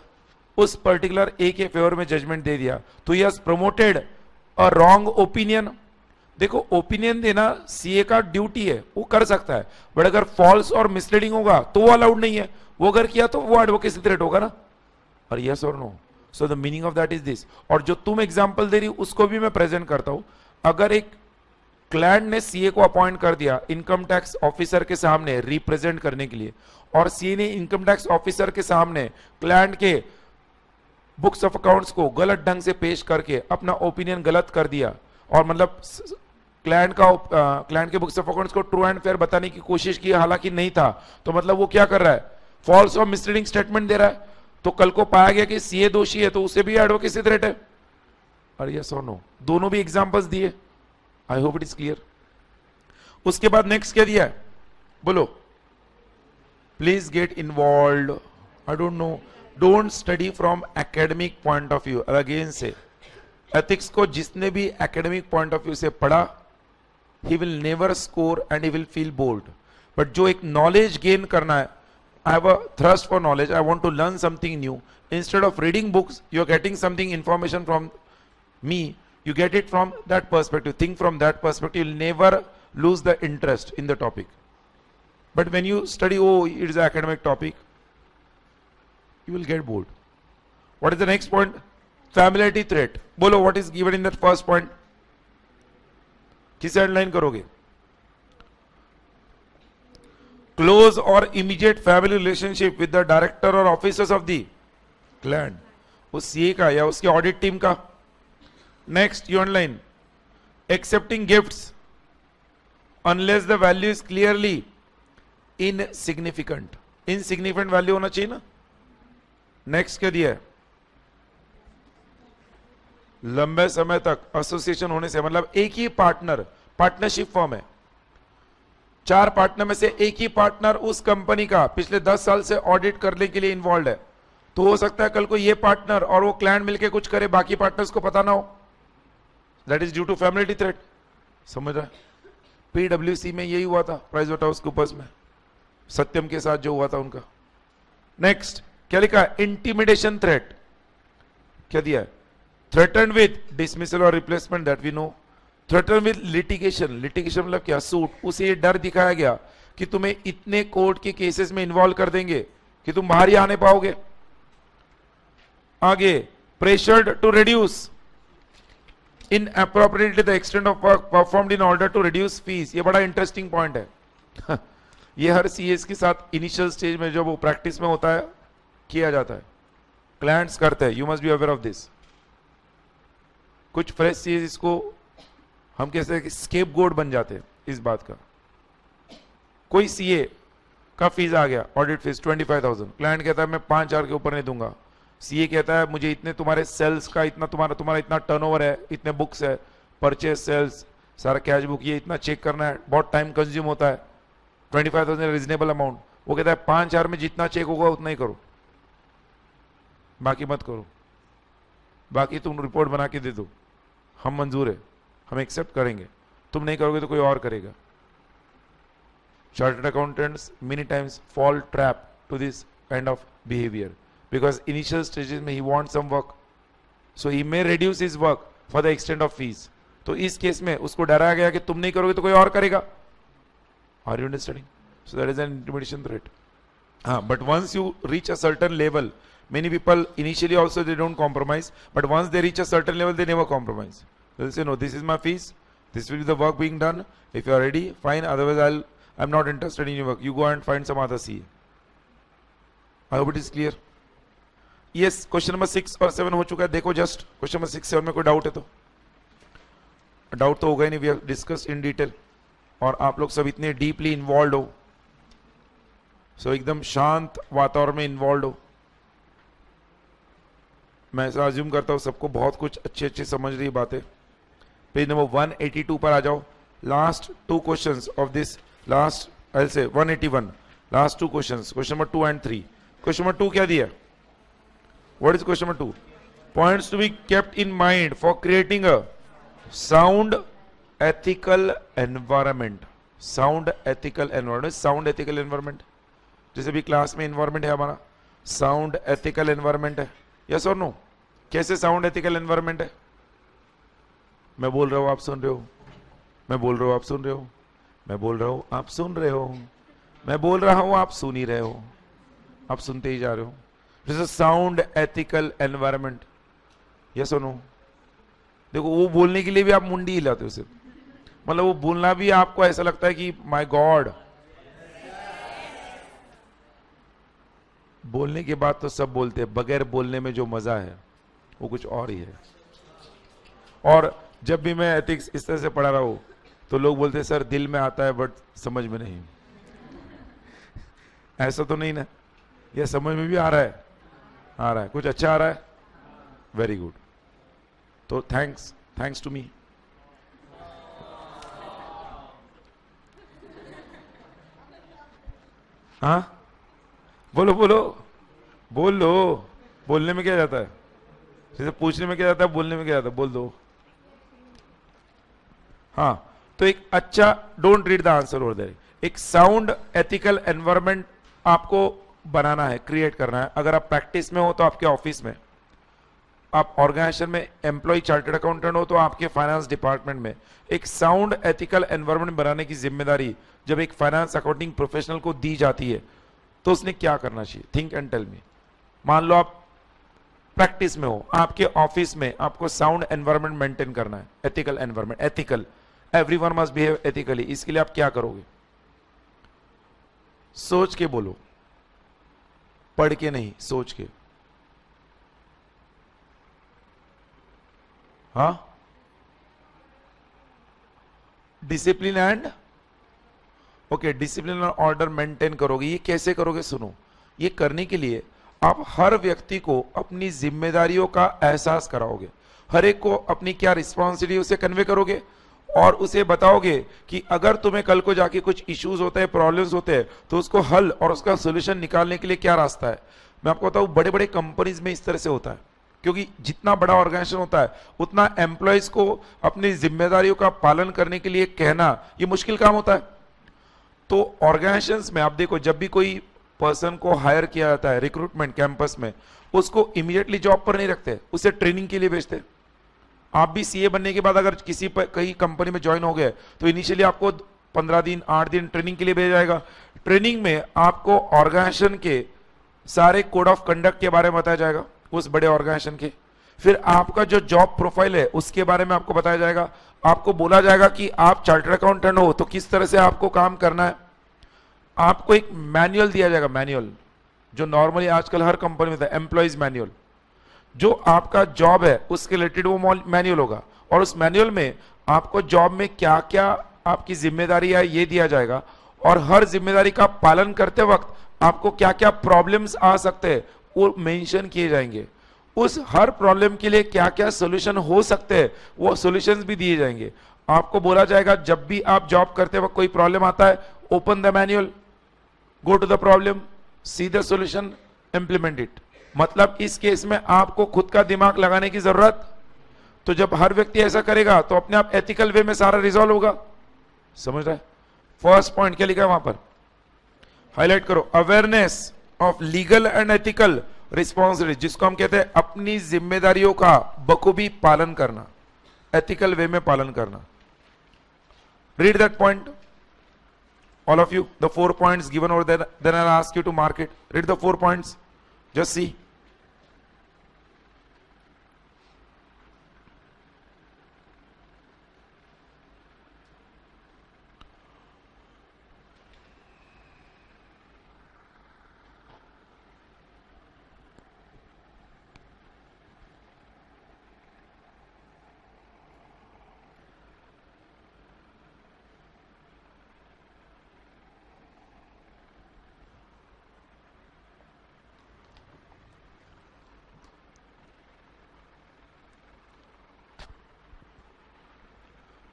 उस पर्टिकुलर ए के फेवर में जजमेंट दे दिया, तो he has promoted a wrong opinion. देखो ओपिनियन देना सीए का ड्यूटी है, वो कर सकता है, बट अगर फॉल्स और मिसलीडिंग होगा तो वो अलाउड नहीं है। वो अगर किया तो वो एडवोकेसी थ्रेट होगा ना। और यस और no? So the meaning of that is this. और जो तुम एग्जांपल दे रही हो उसको भी मैं प्रेजेंट करता हूं। अगर एक क्लाइंट ने सीए को अपॉइंट कर दिया इनकम टैक्स ऑफिसर के सामने रिप्रेजेंट करने के लिए, और सीए ने इनकम टैक्स ऑफिसर के सामने क्लाइंट के बुक्स ऑफ अकाउंट्स को गलत ढंग से पेश करके अपना ओपिनियन गलत कर दिया, और मतलब क्लाइंट के बुक्स ऑफ अकाउंट्स को ट्रू एंड फेयर बताने की कोशिश की, हालांकि नहीं था, तो मतलब वो क्या कर रहा है, फॉल्स और मिसलीडिंग स्टेटमेंट दे रहा है। तो कल को पाया गया कि सीए दोषी है तो उसे भी एडवोकेसी थ्रेट है। और यस और नो? दोनों भी एग्जांपल्स दिए। I hope it is clear. उसके बाद नेक्स्ट क्या दिया है बोलो? Please get involve. I don't know, don't study from academic point of view. Again से एथिक्स को जिसने भी एकेडमिक पॉइंट ऑफ व्यू से पढ़ा, he will never score and he will feel bored. But जो एक नॉलेज गेन करना है, I have a thirst for knowledge, I want to learn something new. Instead of reading books, you are getting something information from me, you get it from that perspective. Think from that perspective, you'll never lose the interest in the topic. But when you study, oh, it is an academic topic, you will get bored. What is the next point? Familiarity threat. Bolo, what is given in that first point? किसे underline करोगे? Close or immediate family relationship with the director or officers of the client. उस सीए का या उसकी ऑडिट टीम का। Next you online, accepting gifts unless the value is clearly insignificant. Insignificant value होना चाहिए ना। नेक्स्ट क्या दिया है? लंबे समय तक एसोसिएशन होने से, मतलब एक ही पार्टनर, पार्टनरशिप फर्म है, 4 पार्टनर में से एक ही पार्टनर उस कंपनी का पिछले 10 साल से ऑडिट करने के लिए इन्वॉल्व है, तो हो सकता है कल को ये पार्टनर और वो क्लाइंट मिलके कुछ करे, बाकी पार्टनर्स को पता ना हो। That is due to familiarity threat. समझ रहा है? पीडब्ल्यूसी में यही हुआ था, प्राइस वाटरहाउस कूपर्स में, सत्यम के साथ जो हुआ था उनका। नेक्स्ट क्या लिखा है? Intimidation threat. क्या दिया है? थ्रेटन विद डिसमिसल और replacement, that we know. Threaten with litigation. Litigation मतलब क्या? सूट। उसे ये डर दिखाया गया कि तुम्हें इतने कोर्ट के केसेस में इन्वॉल्व कर देंगे कि तुम बाहर ही आने पाओगे। आगे, pressured to reduce inappropriately the extent of work performed in order to reduce fees. ये बड़ा इंटरेस्टिंग पॉइंट है। ये हर सीएस के साथ इनिशियल स्टेज में जब वो प्रैक्टिस में होता है किया जाता है, क्लाइंट्स करते हैं। You must be aware of this. कुछ फ्रेश सीएस इसको हम कैसे हैं कि स्केप गोड बन जाते हैं इस बात का। कोई सीए का फीस आ गया, ऑडिट फीस 25,000, क्लाइंट कहता है मैं 5,000 के ऊपर नहीं दूंगा। सीए कहता है मुझे इतने तुम्हारे सेल्स का इतना, तुम्हारा इतना टर्नओवर है, इतने बुक्स है, परचेज सेल्स, सारा कैश बुक, ये इतना चेक करना है, बहुत टाइम कंज्यूम होता है, 25,000 रीजनेबल अमाउंट। वो कहता है 5,000 में जितना चेक होगा उतना ही करो, बाकी मत करो, बाकी तुम रिपोर्ट बना के दे दो, हम मंजूर है, हम एक्सेप्ट करेंगे, तुम नहीं करोगे तो कोई और करेगा। Chartered accountants many times fall trap to this kind of behaviour because initial stages में he wants some work, so he may reduce his work for the extent of fees. तो इस केस में उसको डराया गया कि तुम नहीं करोगे तो कोई और करेगा। Are you understanding? So that is an intimidation threat. But once you reach a certain level, many people initially also they don't compromise, but once they reach a certain level they never compromise. They'll say no, this is my fees, this will be the work being done, if you are ready fine, otherwise I'm not interested in your work, you go and find some other CA. I hope it is clear. Yes, question number 6 और 7 हो चुका है। देखो जस्ट क्वेश्चन नंबर 6 7 में कोई डाउट है तो? डाउट तो होगा ही नहीं, we have discuss in detail, और आप लोग सब इतने डीपली इन्वॉल्व हो, सो एकदम शांत वातावरण में इन्वॉल्व हो। मैं ऐसा अज्यूम करता हूं सबको बहुत कुछ अच्छे अच्छे समझ रही बातें। पेज नंबर 182 पर आ जाओ। Last two questions of this last, I will say 181, last two questions, question number 2 and 3। Question number 2 क्या दिया? What is question number 2? Points to be kept in mind for creating a sound ethical environment. Sound ethical environment, sound ethical environment, जैसे भी क्लास में एनवायरमेंट है हमारा, साउंड एथिकल एनवायरमेंट है, यस और नो? कैसे साउंड एथिकल एनवायरमेंट है? मैं बोल रहा हूं आप सुन रहे हो, मैं बोल रहा हूं आप सुन रहे हो, मैं बोल रहा हूं आप सुन रहे हो, मैं बोल रहा हूं आप सुन ही रहे हो, आप सुनते ही जा रहे हो। This is sound ethical environment, yes और नो? देखो वो बोलने के लिए भी आप मुंडी हिलाते हो सिर्फ, मतलब वो बोलना भी आपको ऐसा लगता है कि माय गॉड। बोलने के बाद तो सब बोलते हैं, बगैर बोलने में जो मजा है वो कुछ और ही है। और जब भी मैं एथिक्स इस तरह से पढ़ा रहा हूं तो लोग बोलते हैं सर दिल में आता है बट समझ में नहीं। ऐसा तो नहीं ना? यह समझ में भी आ रहा है? आ रहा है, कुछ अच्छा आ रहा है, वेरी गुड। तो थैंक्स, थैंक्स टू मी। हाँ बोलो बोलो, बोल लो। बोलने में क्या जाता है? जैसे पूछने में क्या जाता है, बोलने में क्या जाता है, बोल दो। हाँ, तो एक अच्छा, don't read the answer over there, एक साउंड एथिकल एनवायरनमेंट आपको बनाना है, क्रिएट करना है। अगर आप प्रैक्टिस में हो तो आपके ऑफिस में, आप ऑर्गेनाइजेशन में एम्प्लॉय चार्टर्ड अकाउंटेंट हो तो आपके फाइनेंस डिपार्टमेंट में, एक साउंड एथिकल एनवायरनमेंट बनाने की जिम्मेदारी जब एक फाइनेंस अकाउंटिंग प्रोफेशनल को दी जाती है तो उसने क्या करना चाहिए? Think and tell me. मान लो आप प्रैक्टिस में हो, आपके ऑफिस में आपको साउंड एनवायरनमेंट मेंटेन करना है, ethical environment, ethical, everyone must behave ethically. इसके लिए आप क्या करोगे? सोच के बोलो, पढ़ के नहीं, सोच के। हाँ, डिसिप्लिन एंड, ओके, डिसिप्लिन और ऑर्डर मेंटेन करोगे। ये कैसे करोगे? सुनो, ये करने के लिए आप हर व्यक्ति को अपनी जिम्मेदारियों का एहसास कराओगे, हर एक को अपनी क्या रिस्पॉन्सिबिलिटी उसे कन्वे करोगे, और उसे बताओगे कि अगर तुम्हें कल को जाके कुछ इश्यूज होते हैं, प्रॉब्लम्स होते हैं, तो उसको हल और उसका सोल्यूशन निकालने के लिए क्या रास्ता है। मैं आपको बताऊं, बड़े बड़े कंपनीज में इस तरह से होता है, क्योंकि जितना बड़ा ऑर्गेनाइजेशन होता है उतना एम्प्लॉयज को अपनी जिम्मेदारियों का पालन करने के लिए कहना ये मुश्किल काम होता है। तो ऑर्गेनाइजेशंस में आप देखो, जब भी कोई पर्सन को हायर किया जाता है रिक्रूटमेंट कैंपस में, उसको इमीडिएटली जॉब पर नहीं रखते, उसे ट्रेनिंग के लिए भेजते। आप भी सीए बनने के बाद अगर किसी पर कहीं कंपनी में ज्वाइन हो गए तो इनिशियली आपको 15 दिन 8 दिन ट्रेनिंग के लिए भेजा जाएगा। ट्रेनिंग में आपको ऑर्गेनाइजेशन के सारे कोड ऑफ कंडक्ट के बारे में बताया जाएगा, उस बड़े ऑर्गेनाइजेशन के। फिर आपका जो जॉब प्रोफाइल है उसके बारे में आपको बताया जाएगा। आपको बोला जाएगा कि आप चार्टर्ड अकाउंटेंट हो तो किस तरह से आपको काम करना है। आपको एक मैनुअल दिया जाएगा, मैनुअल जो नॉर्मली आजकल हर कंपनी में था, एम्प्लॉइज मैनुअल। जो आपका जॉब है उसके रिलेटेड वो मैनुअल होगा, और उस मैनुअल में आपको जॉब में क्या क्या आपकी जिम्मेदारी है ये दिया जाएगा, और हर जिम्मेदारी का पालन करते वक्त आपको क्या क्या प्रॉब्लम्स आ सकते हैं वो मेंशन किए जाएंगे। उस हर प्रॉब्लम के लिए क्या क्या सोल्यूशन हो सकते हैं वो सॉल्यूशंस भी दिए जाएंगे। आपको बोला जाएगा जब भी आप जॉब करते वक्त कोई प्रॉब्लम आता है, open the manual, go to the problem, see the solution, implement it. मतलब इस केस में आपको खुद का दिमाग लगाने की जरूरत, तो जब हर व्यक्ति ऐसा करेगा तो अपने आप एथिकल वे में सारा रिजॉल्व होगा। समझ रहे? फर्स्ट पॉइंट क्या लिखा है वहां पर, हाईलाइट करो, awareness of legal and ethical responsibility, जिसको हम कहते हैं अपनी जिम्मेदारियों का बखूबी पालन करना, एथिकल वे में पालन करना। Read that point all of you, the 4 points given over there, then I'll ask you to mark it. Read the 4 points, just see.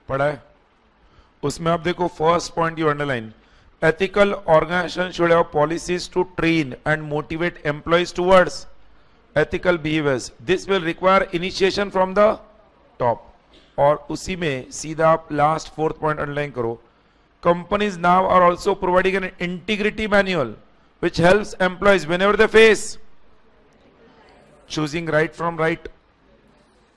पढ़ा है? उसमें आप देखो first point you underline, ethical organization should have policies to train and motivate employees towards ethical behaviors. This will require initiation from the top. और उसी में सीधा आप लास्ट फोर्थ पॉइंट अंडरलाइन करो, companies now are also providing an integrity manual which helps employees whenever they face choosing right from right.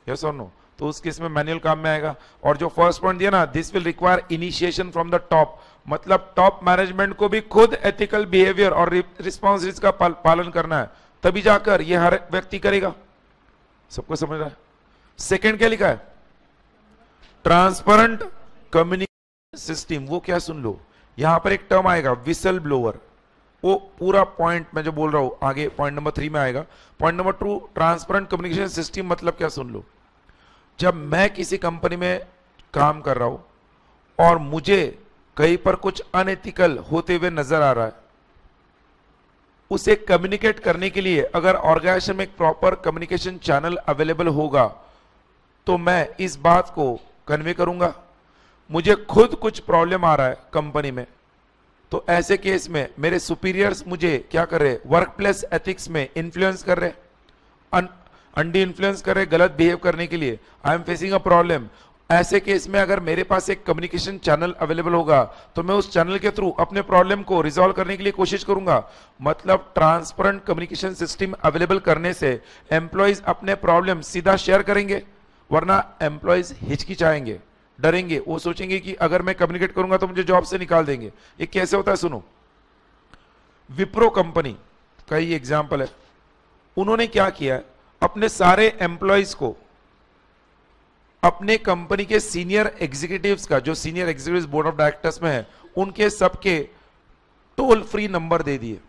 Yes or no? तो उस केस में मैनुअल काम में आएगा. और जो फर्स्ट पॉइंट दिया ना, this will require initiation from the top, मतलब टॉप मैनेजमेंट को भी खुद एथिकल बिहेवियर और रिस्पॉन्सिबिलिटीज का पालन करना है, तभी जाकर ये हर व्यक्ति करेगा. सबको समझ रहा है? सेकंड क्या लिखा है? Transparent communication system. वो क्या सुन लो, यहां पर एक टर्म आएगा विसल ब्लोअर. वो पूरा पॉइंट मैं जो बोल रहा हूं आगे पॉइंट नंबर 3 में आएगा. Point number 2, transparent communication system मतलब क्या सुन लो. जब मैं किसी कंपनी में काम कर रहा हूं और मुझे कहीं पर कुछ अनएथिकल होते हुए नजर आ रहा है, उसे कम्युनिकेट करने के लिए अगर ऑर्गेनाइजेशन में एक प्रॉपर कम्युनिकेशन चैनल अवेलेबल होगा तो मैं इस बात को कन्वे करूंगा. मुझे खुद कुछ प्रॉब्लम आ रहा है कंपनी में, तो ऐसे केस में मेरे सुपीरियर्स मुझे क्या कर रहे, वर्क प्लेस एथिक्स में इन्फ्लुएंस कर रहे, अंडी इन्फ्लुएंस कर रहे गलत बिहेव करने के लिए. I am facing a problem. ऐसे केस में अगर मेरे पास एक कम्युनिकेशन चैनल अवेलेबल होगा तो मैं उस चैनल के थ्रू अपने प्रॉब्लम को रिजॉल्व करने के लिए कोशिश करूंगा. मतलब ट्रांसपेरेंट कम्युनिकेशन सिस्टम अवेलेबल करने से एम्प्लॉइज अपने प्रॉब्लम सीधा शेयर करेंगे, वरना एम्प्लॉइज हिचकिचाएंगे, डरेंगे. वो सोचेंगे कि अगर मैं कम्युनिकेट करूंगा तो मुझे जॉब से निकाल देंगे. ये कैसे होता है सुनो. विप्रो कंपनी का ही एग्जाम्पल है. उन्होंने क्या किया है, अपने सारे एम्प्लॉइज को अपने कंपनी के सीनियर एग्जीक्यूटिव्स का, जो senior executives board of directors में है, उनके सबके टोल फ्री नंबर दे दिए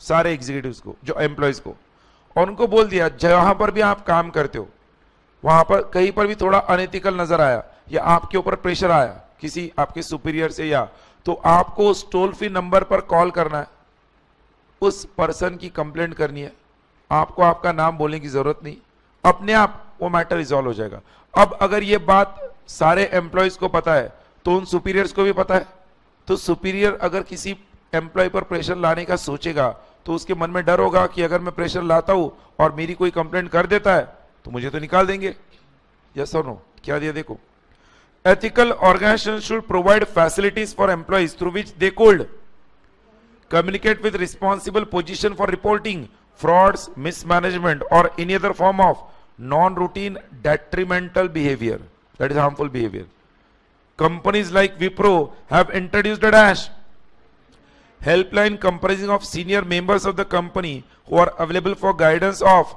सारे एग्जीक्यूटिव्स को, जो एम्प्लॉइज को, और उनको बोल दिया जहां पर भी आप काम करते हो, वहां पर कहीं पर भी थोड़ा अनएथिकल नजर आया या आपके ऊपर प्रेशर आया किसी आपके सुपीरियर से, या तो आपको उस टोल फ्री नंबर पर कॉल करना है, उस पर्सन की कंप्लेंट करनी है. आपको आपका नाम बोलने की जरूरत नहीं, अपने आप वो मैटर रिजॉल्व हो जाएगा. अब अगर ये बात सारे एम्प्लॉयज को पता है तो उन सुपीरियर्स को भी पता है, तो सुपीरियर अगर किसी एम्प्लॉय पर प्रेशर लाने का सोचेगा तो उसके मन में डर होगा कि अगर मैं प्रेशर लाता हूं और मेरी कोई कंप्लेंट कर देता है तो मुझे तो निकाल देंगे. यस और नो? क्या दिया देखो, ethical organization should provide facilities for employees through which they could communicate with responsible position for reporting frauds, mismanagement or any other form of non-routine detrimental behavior, that is harmful behavior. Companies like Wipro have introduced a helpline comprising of senior members of the company who are available for guidance of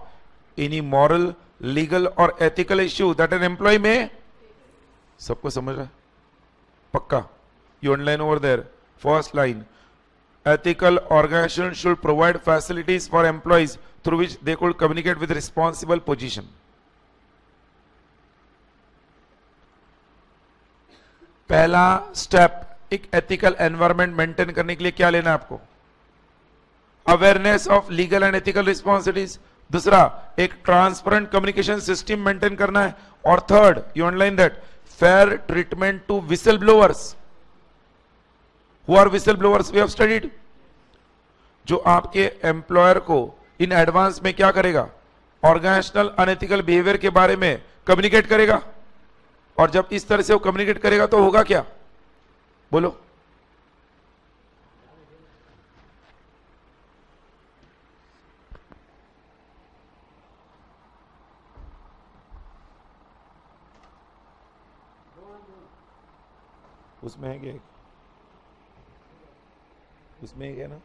any moral, legal or ethical issue that an employee may. सबको समझ रहा है? पक्का? You underline over there, first line. Ethical organization should provide facilities for employees through which they could communicate with responsible position. पहला स्टेप, एक एथिकल एनवायरनमेंट मेंटेन करने के लिए क्या लेना है आपको? Awareness of legal and ethical responsibilities. दूसरा, एक ट्रांसपेरेंट कम्युनिकेशन सिस्टम मेंटेन करना है. और third, you underline that, fair treatment to whistleblowers. Who are whistleblowers? We have studied. जो आपके एम्प्लॉयर को इन एडवांस में क्या करेगा, ऑर्गेनाइजेशनल अनएथिकल बिहेवियर के बारे में कम्युनिकेट करेगा. और जब इस तरह से वो कम्युनिकेट करेगा तो होगा क्या, बोलो? उसमें है क्या? उसमें है क्या ना?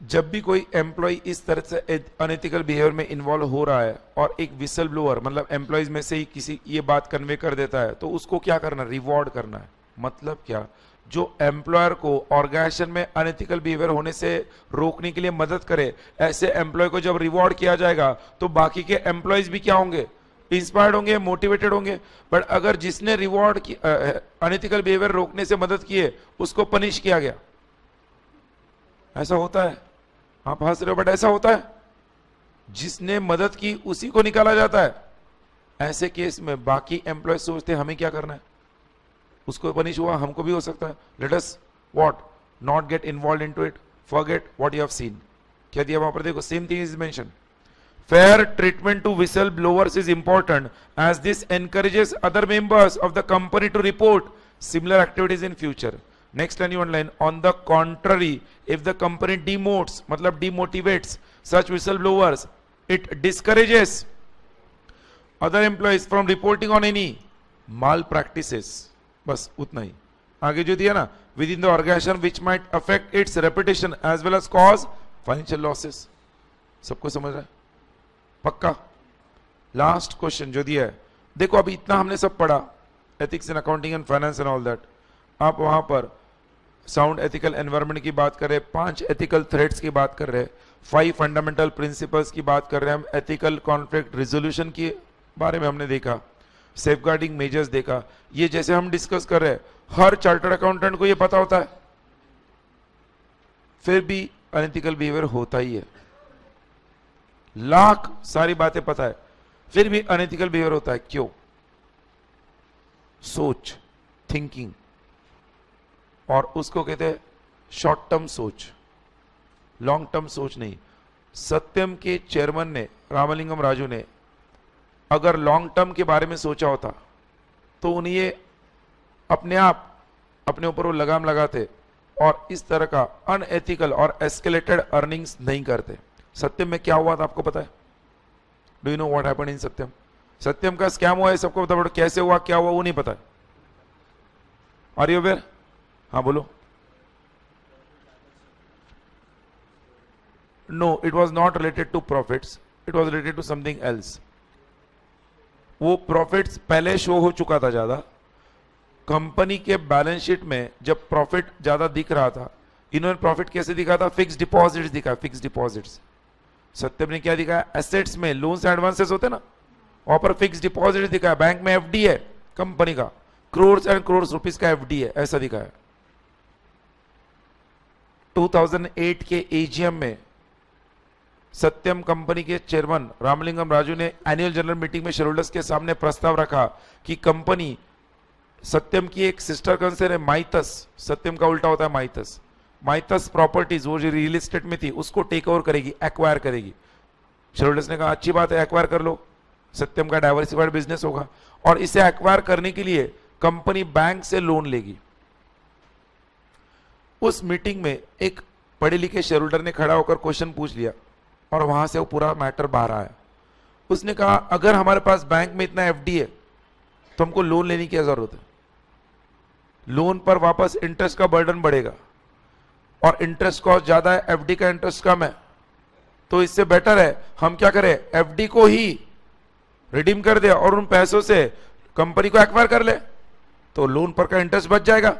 जब भी कोई एम्प्लॉय इस तरह से अनएथिकल बिहेवियर में इन्वॉल्व हो रहा है और एक विसल ब्लोअर मतलब एम्प्लॉयज में से ही किसी ये बात कन्वे कर देता है, तो उसको क्या करना, रिवॉर्ड करना है. मतलब क्या, जो एम्प्लॉयर को ऑर्गेनाइजेशन में अनएथिकल बिहेवियर होने से रोकने के लिए मदद करे, ऐसे एम्प्लॉय को जब रिवॉर्ड किया जाएगा तो बाकी के एम्प्लॉयज भी क्या होंगे, इंस्पायर्ड होंगे, मोटिवेटेड होंगे. बट अगर जिसने रिवॉर्ड की अनएथिकल बिहेवियर रोकने से मदद की है उसको पनिश किया गया, ऐसा होता है. आप हंस रहे हो, बट ऐसा होता है, जिसने मदद की उसी को निकाला जाता है। ऐसे केस में बाकी एम्प्लॉय सोचते हैं हमें क्या करना है, उसको पनिश हुआ हमको भी हो सकता है। Let us what not get involve into it, forget what you have seen. क्या दिया वहां पर, देखो same thing is mention. Fair treatment to whistleblowers is important as this encourages other members of the company to report similar activities in future. Next line you underline, on the contrary, if the company demotes, मतलब demotivates such whistleblowers, it discourages other employees from reporting on any malpractices. बस उतना ही। आगे जो दिया ना, within the organization which might affect its reputation as well as cause financial losses. सबको समझ रहा है? पक्का? लास्ट क्वेश्चन जो दिया है, देखो अभी इतना हमने सब पढ़ा, ethics in accounting and finance and all that. आप वहां पर साउंड एथिकल एनवायरनमेंट की बात कर रहे हैं, 5 एथिकल थ्रेड्स की बात कर रहे हैं, 5 फंडामेंटल प्रिंसिपल्स की बात कर रहे हैं, हम एथिकल कॉन्फ्लिक्ट रिजोल्यूशन के बारे में हमने देखा, सेफगार्डिंग मेजर्स देखा। ये जैसे हम डिस्कस कर रहे हैं, हर चार्टर्ड अकाउंटेंट को ये पता होता है, फिर भी अनएथिकल बिहेवियर होता ही है। लाख सारी बातें पता है, फिर भी अनएथिकल बिहेवियर होता है। क्यों? सोच, थिंकिंग, और उसको कहते हैं शॉर्ट टर्म सोच, लॉन्ग टर्म सोच नहीं। सत्यम के चेयरमैन ने, रामलिंगम राजू ने, अगर लॉन्ग टर्म के बारे में सोचा होता तो उन्हें ये अपने आप अपने ऊपर वो लगाम लगाते और इस तरह का अनएथिकल और एस्केलेटेड अर्निंग्स नहीं करते। सत्यम में क्या हुआ था आपको पता है? Do you know what happened in Satyam? Satyam का स्कैम हुआ है, सबको पता, बट कैसे हुआ, क्या हुआ, वो नहीं पता है। Are you aware? हाँ बोलो। No, it was not related to profits, it was related to something else. वो प्रॉफिट्स पहले शो हो चुका था ज्यादा, कंपनी के बैलेंस शीट में जब प्रॉफिट ज्यादा दिख रहा था, इन्होंने प्रॉफिट कैसे दिखा था? फिक्स डिपॉजिट्स दिखा, फिक्स डिपॉजिट्स। सत्यम ने क्या दिखाया? एसेट्स में लोन्स एडवांसेस होते ना, वहां पर फिक्स डिपॉजिट दिखाया। बैंक में एफडी है कंपनी का, करोड़ एंड करोड़ रुपीस का एफडी है, ऐसा दिखाया। 2008 के एजीएम में सत्यम कंपनी के चेयरमैन रामलिंगम राजू ने एनुअल जनरल मीटिंग में शेयरहोल्डर्स के सामने प्रस्ताव रखा कि कंपनी, सत्यम की एक सिस्टर कंसर्न है माइथस, सत्यम का उल्टा होता है माइथस, माइथस प्रॉपर्टीज वो जो रियल एस्टेट में थी उसको टेक ओवर करेगी, एक्वायर करेगी। शेयरहोल्डर्स ने कहा अच्छी बात है, एक्वायर कर लो, सत्यम का डाइवर्सिफाइड बिजनेस होगा, और इसे एक्वायर करने के लिए कंपनी बैंक से लोन लेगी। उस मीटिंग में एक पढ़े लिखे शेयरहोल्डर ने खड़ा होकर क्वेश्चन पूछ लिया और वहां से वो पूरा मैटर बाहर आया। उसने कहा अगर हमारे पास बैंक में इतना एफडी है तो हमको लोन लेने की क्या जरूरत है? लोन पर वापस इंटरेस्ट का बर्डन बढ़ेगा और इंटरेस्ट कॉस्ट ज्यादा है, एफडी का इंटरेस्ट कम है, तो इससे बेटर है हम क्या करें, एफडी को ही रिडीम कर दे और उन पैसों से कंपनी को एक्वायर कर ले, तो लोन पर का इंटरेस्ट बच जाएगा।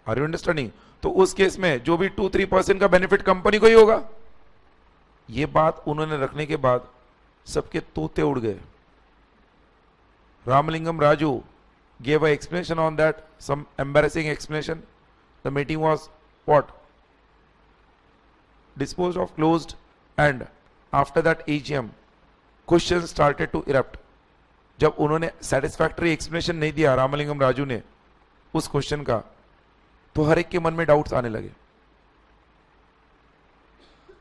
Are you understanding? तो उस केस में जो भी 2-3% का बेनिफिट कंपनी को ही होगा। ये बात उन्होंने रखने के बाद सबके तोते उड़ गए। Ramalingam Raju gave an explanation on that, some embarrassing explanation. The meeting was what? Disposed of, closed, and after that AGM, questions started to erupt. जब उन्होंने satisfactory explanation नहीं दिया रामलिंगम राजू ने उस क्वेश्चन का, तो हर एक के मन में डाउट्स आने लगे।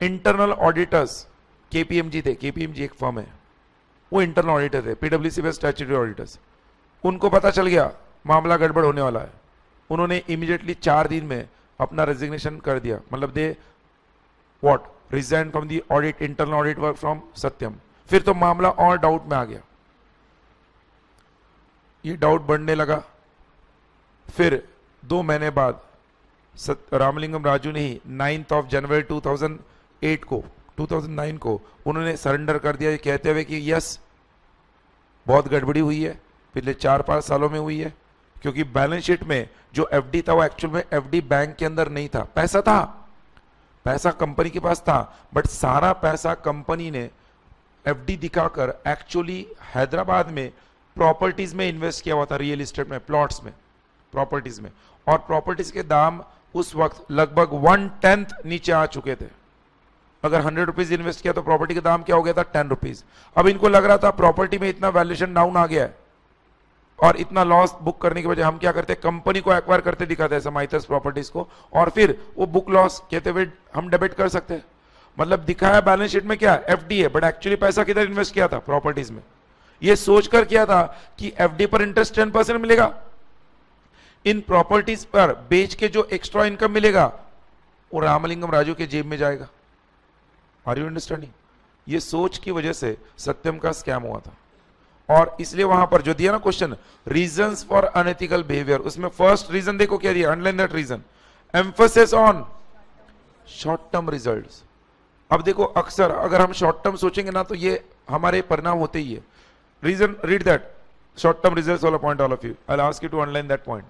इंटरनल ऑडिटर्स केपीएमजी थे, केपीएमजी एक फर्म है, वो इंटरनल ऑडिटर थे, पीडब्ल्यूसी बेस्ड स्टैट्यूटरी ऑडिटर्स। उनको पता चल गया मामला गड़बड़ होने वाला है, उन्होंने इमीडिएटली 4 दिन में अपना रेजिग्नेशन कर दिया, मतलब they what resign from the audit, internal audit work from Satyam. फिर तो मामला और डाउट में आ गया, ये डाउट बढ़ने लगा। फिर 2 महीने बाद रामलिंगम राजू ने ही 9 जनवरी 2009 को उन्होंने सरेंडर कर दिया, कहते हुए कि यस बहुत गड़बड़ी हुई है, पिछले 4-5 सालों में हुई है, क्योंकि बैलेंस शीट में जो एफडी था वो एक्चुअल में एफडी बैंक के अंदर नहीं था, पैसा था, पैसा कंपनी के पास था, बट सारा पैसा कंपनी ने एफडी दिखाकर एक्चुअली हैदराबाद में प्रॉपर्टीज में इन्वेस्ट किया हुआ था, रियल एस्टेट में, प्लॉट्स में, प्रॉपर्टीज में, और प्रॉपर्टीज के दाम उस वक्त लगभग 1/10 नीचे आ चुके थे। अगर 100 रुपीज इन्वेस्ट किया तो प्रॉपर्टी का दाम क्या हो गया था 10 रुपीज। अब इनको लग रहा था प्रॉपर्टी में इतना वैल्यूएशन डाउन आ गया है और इतना लॉस बुक करने की वजह हम क्या करते हैं, कंपनी को एक्वायर करते दिखाते हैं समाइथस प्रॉपर्टीज को, और फिर वो बुक लॉस कहते हुए हम डेबिट कर सकते हैं। मतलब दिखाया बैलेंस शीट में क्या एफडी है, बट एक्चुअली पैसा किधर इन्वेस्ट किया था, प्रॉपर्टीज में। ये सोचकर किया था कि एफडी पर इंटरेस्ट 10% मिलेगा, इन प्रॉपर्टीज पर बेच के जो एक्स्ट्रा इनकम मिलेगा वो रामलिंगम राजू के जेब में जाएगा। Are you understanding? ये सोच की वजह से सत्यम का स्कैम हुआ था। और इसलिए वहां पर जो दिया ना question, reasons for unethical behaviour, उसमें फर्स्ट रीजन देखो क्या दिया, underline that reason, emphasis on short term results. अब देखो अक्सर अगर हम शॉर्ट टर्म सोचेंगे ना तो ये हमारे परिणाम होते ही है। Reason, read that short term results वाला point, all of you, I will ask you to underline that point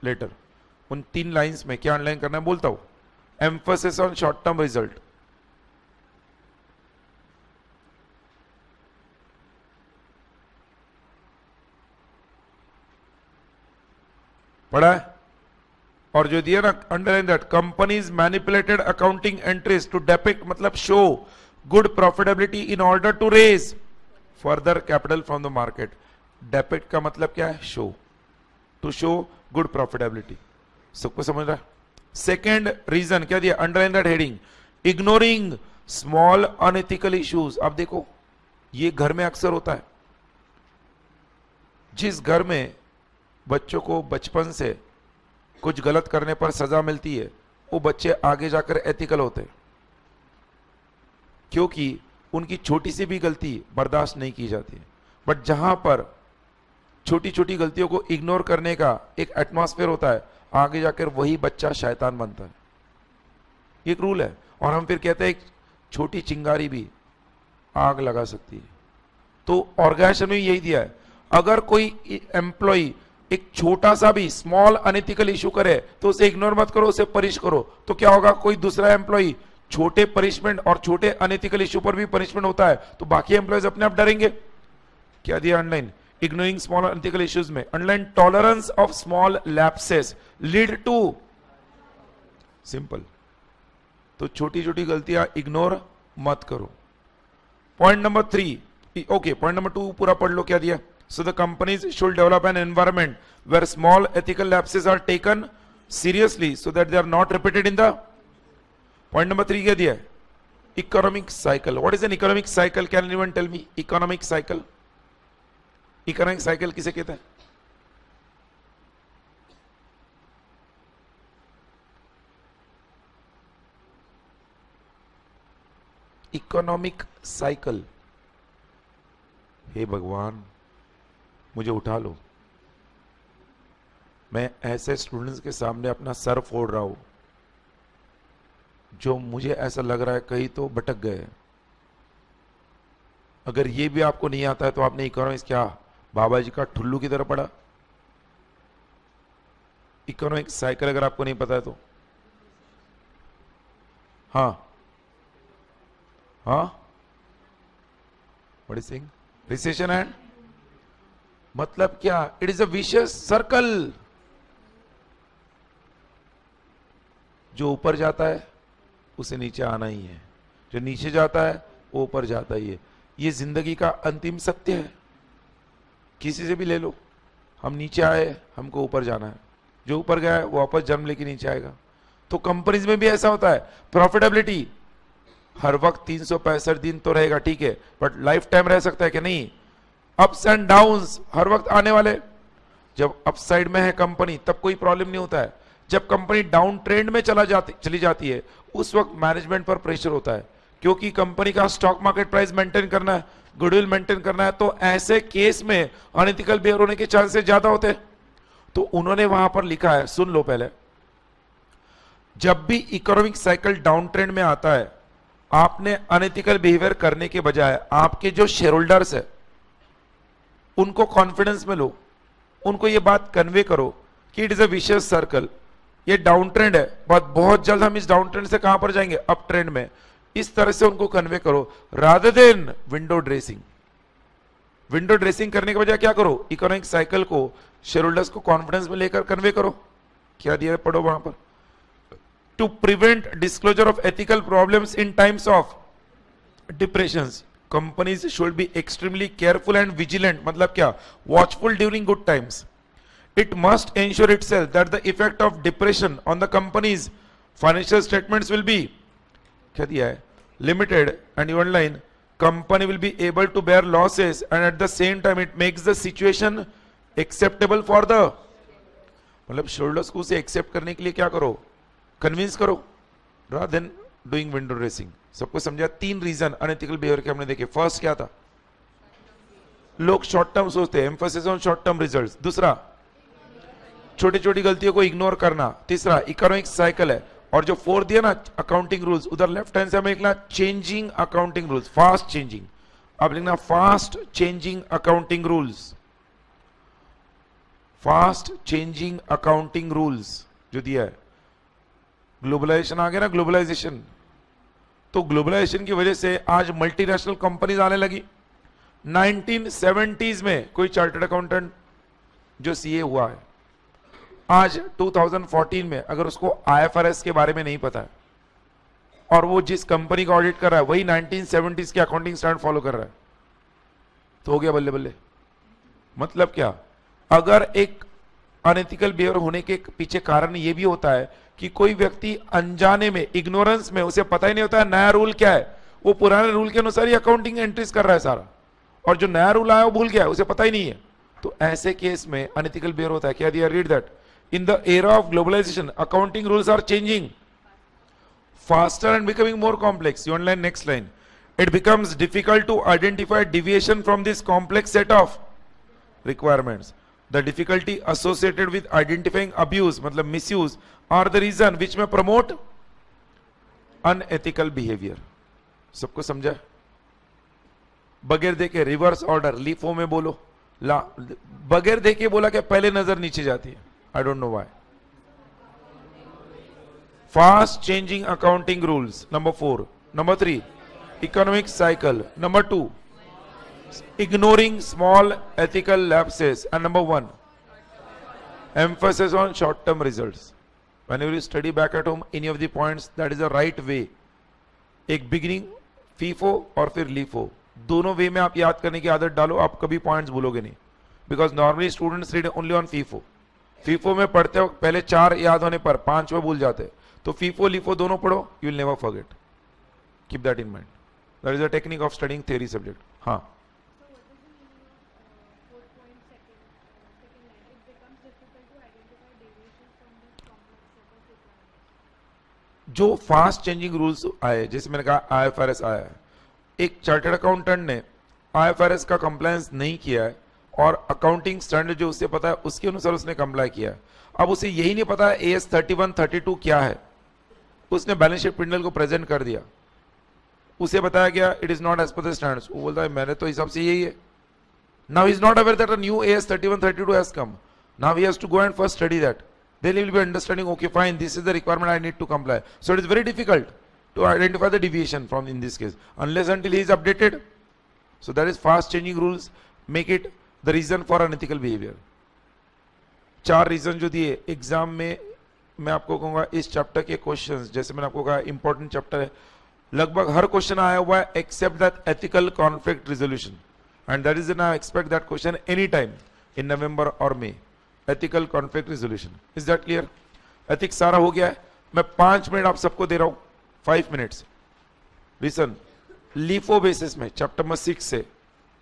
later. उन 3 लाइंस में क्या अंडरलाइन करना है बोलता हूं, emphasis on short term result. पढ़ा है? और जो दिया ना underline that, companies manipulated accounting entries to depict, मतलब show good profitability in order to raise further capital from the market. Depict का मतलब क्या है, show, to show good profitability. सबको समझ रहा है? सेकेंड रीजन क्या दिया, underline that heading, ignoring small unethical issues. अब देखो ये घर में अक्सर होता है, जिस घर में बच्चों को बचपन से कुछ गलत करने पर सजा मिलती है वो बच्चे आगे जाकर एथिकल होते हैं, क्योंकि उनकी छोटी सी भी गलती बर्दाश्त नहीं की जाती। बट जहां पर छोटी छोटी गलतियों को इग्नोर करने का एक एटमॉस्फेयर होता है, आगे जाकर वही बच्चा शैतान बनता है। एक रूल है। और हम फिर कहते हैं एक छोटी चिंगारी भी आग लगा सकती है। तो ऑर्गेनाइजेशन में यही दिया है, अगर कोई एम्प्लॉय एक छोटा सा भी स्मॉल अनएथिकल इशू करे तो उसे इग्नोर मत करो, उसे पनिश करो। तो क्या होगा, कोई दूसरा एम्प्लॉय छोटे पनिशमेंट और छोटे अनएथिकल इशू पर भी पनिशमेंट होता है तो बाकी एम्प्लॉयज अपने आप डरेंगे। क्या दिया underline, ignoring small unethical issues में underline, tolerance of small lapses lead to, simple, तो छोटी छोटी गलतियां इग्नोर मत करो। Point number 3, okay, point number 2 पूरा पढ़ लो क्या दिया। So the companies should develop an environment where small ethical lapses are taken seriously so that they are not repeated in the. Point number 3 क्या दिया है, economic cycle. What is an economic cycle? Can anyone tell me economic cycle? Economic cycle किसे कहते हैं? Economic cycle. हे भगवान मुझे उठा लो, मैं ऐसे स्टूडेंट्स के सामने अपना सर फोड़ रहा हूं जो मुझे ऐसा लग रहा है कहीं तो भटक गए। अगर ये भी आपको नहीं आता है तो आपने इकोनॉमिक्स क्या बाबा जी का ठुल्लू की तरह पढ़ा। इकोनॉमिक साइकिल अगर आपको नहीं पता है तो हाँ हाँ, what is saying, recession and, मतलब क्या, it is a vicious circle. जो ऊपर जाता है उसे नीचे आना ही है, जो नीचे जाता है वो ऊपर जाता ही है। ये जिंदगी का अंतिम सत्य है। किसी से भी ले लो, हम नीचे आए हमको ऊपर जाना है, जो ऊपर गया है वो वापस जन्म लेके नीचे आएगा। तो कंपनीज में भी ऐसा होता है, प्रॉफिटेबिलिटी हर वक्त 365 दिन तो रहेगा, ठीक है, बट लाइफ टाइम रह सकता है कि नहीं। अप्स एंड डाउन्स हर वक्त आने वाले। जब अपसाइड में है कंपनी तब कोई प्रॉब्लम नहीं होता है, जब कंपनी डाउन ट्रेंड में चली जाती है उस वक्त मैनेजमेंट पर प्रेशर होता है, क्योंकि कंपनी का स्टॉक मार्केट प्राइस मेंटेन करना है, गुडविल मेंटेन करना है। तो ऐसे केस में अनएथिकल बिहेवियर होने के चांसेस ज्यादा होते हैं। तो उन्होंने वहां पर लिखा है, सुन लो पहले, जब भी इकोनॉमिक साइकिल डाउन ट्रेंड में आता है आपने अनएथिकल बिहेवियर करने के बजाय आपके जो शेयर होल्डर्स है उनको कॉन्फिडेंस में लो, उनको ये बात कन्वे करो कि it is a vicious circle, ये डाउन ट्रेंड है, बहुत जल्द हम इस डाउन ट्रेंड से कहां पर जाएंगे, अप ट्रेंड में। इस तरह से उनको कन्वे करो rather than window dressing. Window dressing करने के बजाय क्या करो, इकोनॉमिक साइकिल को शेयर होल्डर्स को कॉन्फिडेंस में लेकर कन्वे करो। क्या दिया है पढ़ो वहां पर, to prevent disclosure of ethical problems in times of depressions. Companies should be extremely careful and vigilant. मतलब क्या? Watchful during good times. It must ensure itself that the effect of depression on the company's financial statements will be, क्या दिया है? Limited, and even line, company will be able to bear losses and at the same time it makes the situation acceptable for the, मतलब शेयरहोल्डर्स को उसे एक्सेप्ट करने के लिए क्या करो? कन्विंस करो, rather than doing window dressing. सबको समझा? 3 रीजन अनएथिकल बिहेवियर के हमने देखे. फर्स्ट क्या था? लोग शॉर्ट टर्म सोचते हैं, emphasis on short term results. दूसरा, छोटी छोटी गलतियों को इग्नोर करना. तीसरा, इकोनॉमिक साइकिल है. और जो फोर्थ दिया ना, अकाउंटिंग रूल्स, उधर लेफ्ट हैंड से हमें लिखना changing accounting rules, fast changing. अब लिखना fast changing accounting rules, fast changing accounting rules जो दिया है. ग्लोबलाइजेशन आ गया ना, ग्लोबलाइजेशन. तो ग्लोबलाइजेशन की वजह से आज मल्टीनेशनल कंपनीज आने लगी. 1970s में कोई चार्टर्ड अकाउंटेंट जो सीए हुआ है, आज 2014 में अगर उसको आईएफआरएस के बारे में नहीं पता है और वो जिस कंपनी का ऑडिट कर रहा है वही 1970s के अकाउंटिंग स्टैंडर्ड फॉलो कर रहा है, तो हो गया बल्ले बल्ले. मतलब क्या? अगर एक अनएथिकल बिहेवियर होने के पीछे कारण ये भी होता है कि कोई व्यक्ति अनजाने में, इग्नोरेंस में, उसे पता ही नहीं होता है नया रूल क्या है, वो पुराने रूल के अनुसार ही अकाउंटिंग एंट्रीज कर रहा है सारा, और जो नया रूल आया वो भूल गया, उसे पता ही नहीं है. तो ऐसे केस में अनएथिकल बिहेवियर होता है. क्या दिया? Read that. In the era of globalization, accounting rules are changing faster and becoming more complex. You underline next line. It becomes difficult to identify deviation from this complex set of requirements. The difficulty associated with identifying abuse, मतलब misuse, are the reason which may promote unethical behavior. सबको समझा? बगैर देखे रिवर्स ऑर्डर, लीफो में बोलो. बगैर देखे बोला कि पहले नजर नीचे जाती है. I don't know why. Fast changing accounting rules, number 4. Number 3, economic cycle. Number 2, ignoring small ethical lapses. And number 1, emphasis on short-term results. Whenever you study back at home, any of the points, that is the right way. एक beginning, FIFO और फिर LIFO, दोनों वे में आप याद करने की आदत डालो, आप कभी पॉइंट्स भूलोगे नहीं. Because normally students read only on FIFO. FIFO में पढ़ते हो, पहले 4 याद होने पर 5वें भूल जाते. तो फीफो लीफो दोनों पढ़ो, you will never forget. Keep that in mind. That is the technique of studying theory subject. हाँ, जो फास्ट चेंजिंग रूल्स आए, जैसे मैंने कहा आईएफआरएस आया है, एक चार्टर्ड अकाउंटेंट ने आईएफआरएस का कंप्लायंस नहीं किया है और अकाउंटिंग स्टैंडर्ड जो उसे पता है उसके अनुसार उसने कंप्लाई किया. अब उसे यही नहीं पता है AS 31, 32 क्या है. उसने बैलेंस शीट पिंडल को प्रेजेंट कर दिया, उसे बताया गया it is not as per the standards. वो बोलता है मैंने तो हिसाब से यही है. Now he is not aware that a new AS 31, 32 has come. Now he has to go and first study that. Then he will be understanding, okay fine, this is the requirement I need to comply. So it is very difficult to identify the deviation from, in this case, unless until he is updated. So that is fast changing rules make it the reason for unethical behavior. 4 reason जो दिए एग्जाम में, मैं आपको कहूंगा इस चैप्टर के क्वेश्चंस, जैसे मैंने आपको कहा इंपॉर्टेंट चैप्टर है, लगभग हर क्वेश्चन आया हुआ है except that ethical conflict resolution, and that is I expect that question any time in November और May. Ethical conflict resolution, is that clear? Ethics सारा हो गया है. मैं 5 मिनट आप सबको दे रहा हूं, 5 मिनट्स. लिसन, लीफो बेसिस में चैप्टर नंबर 6 से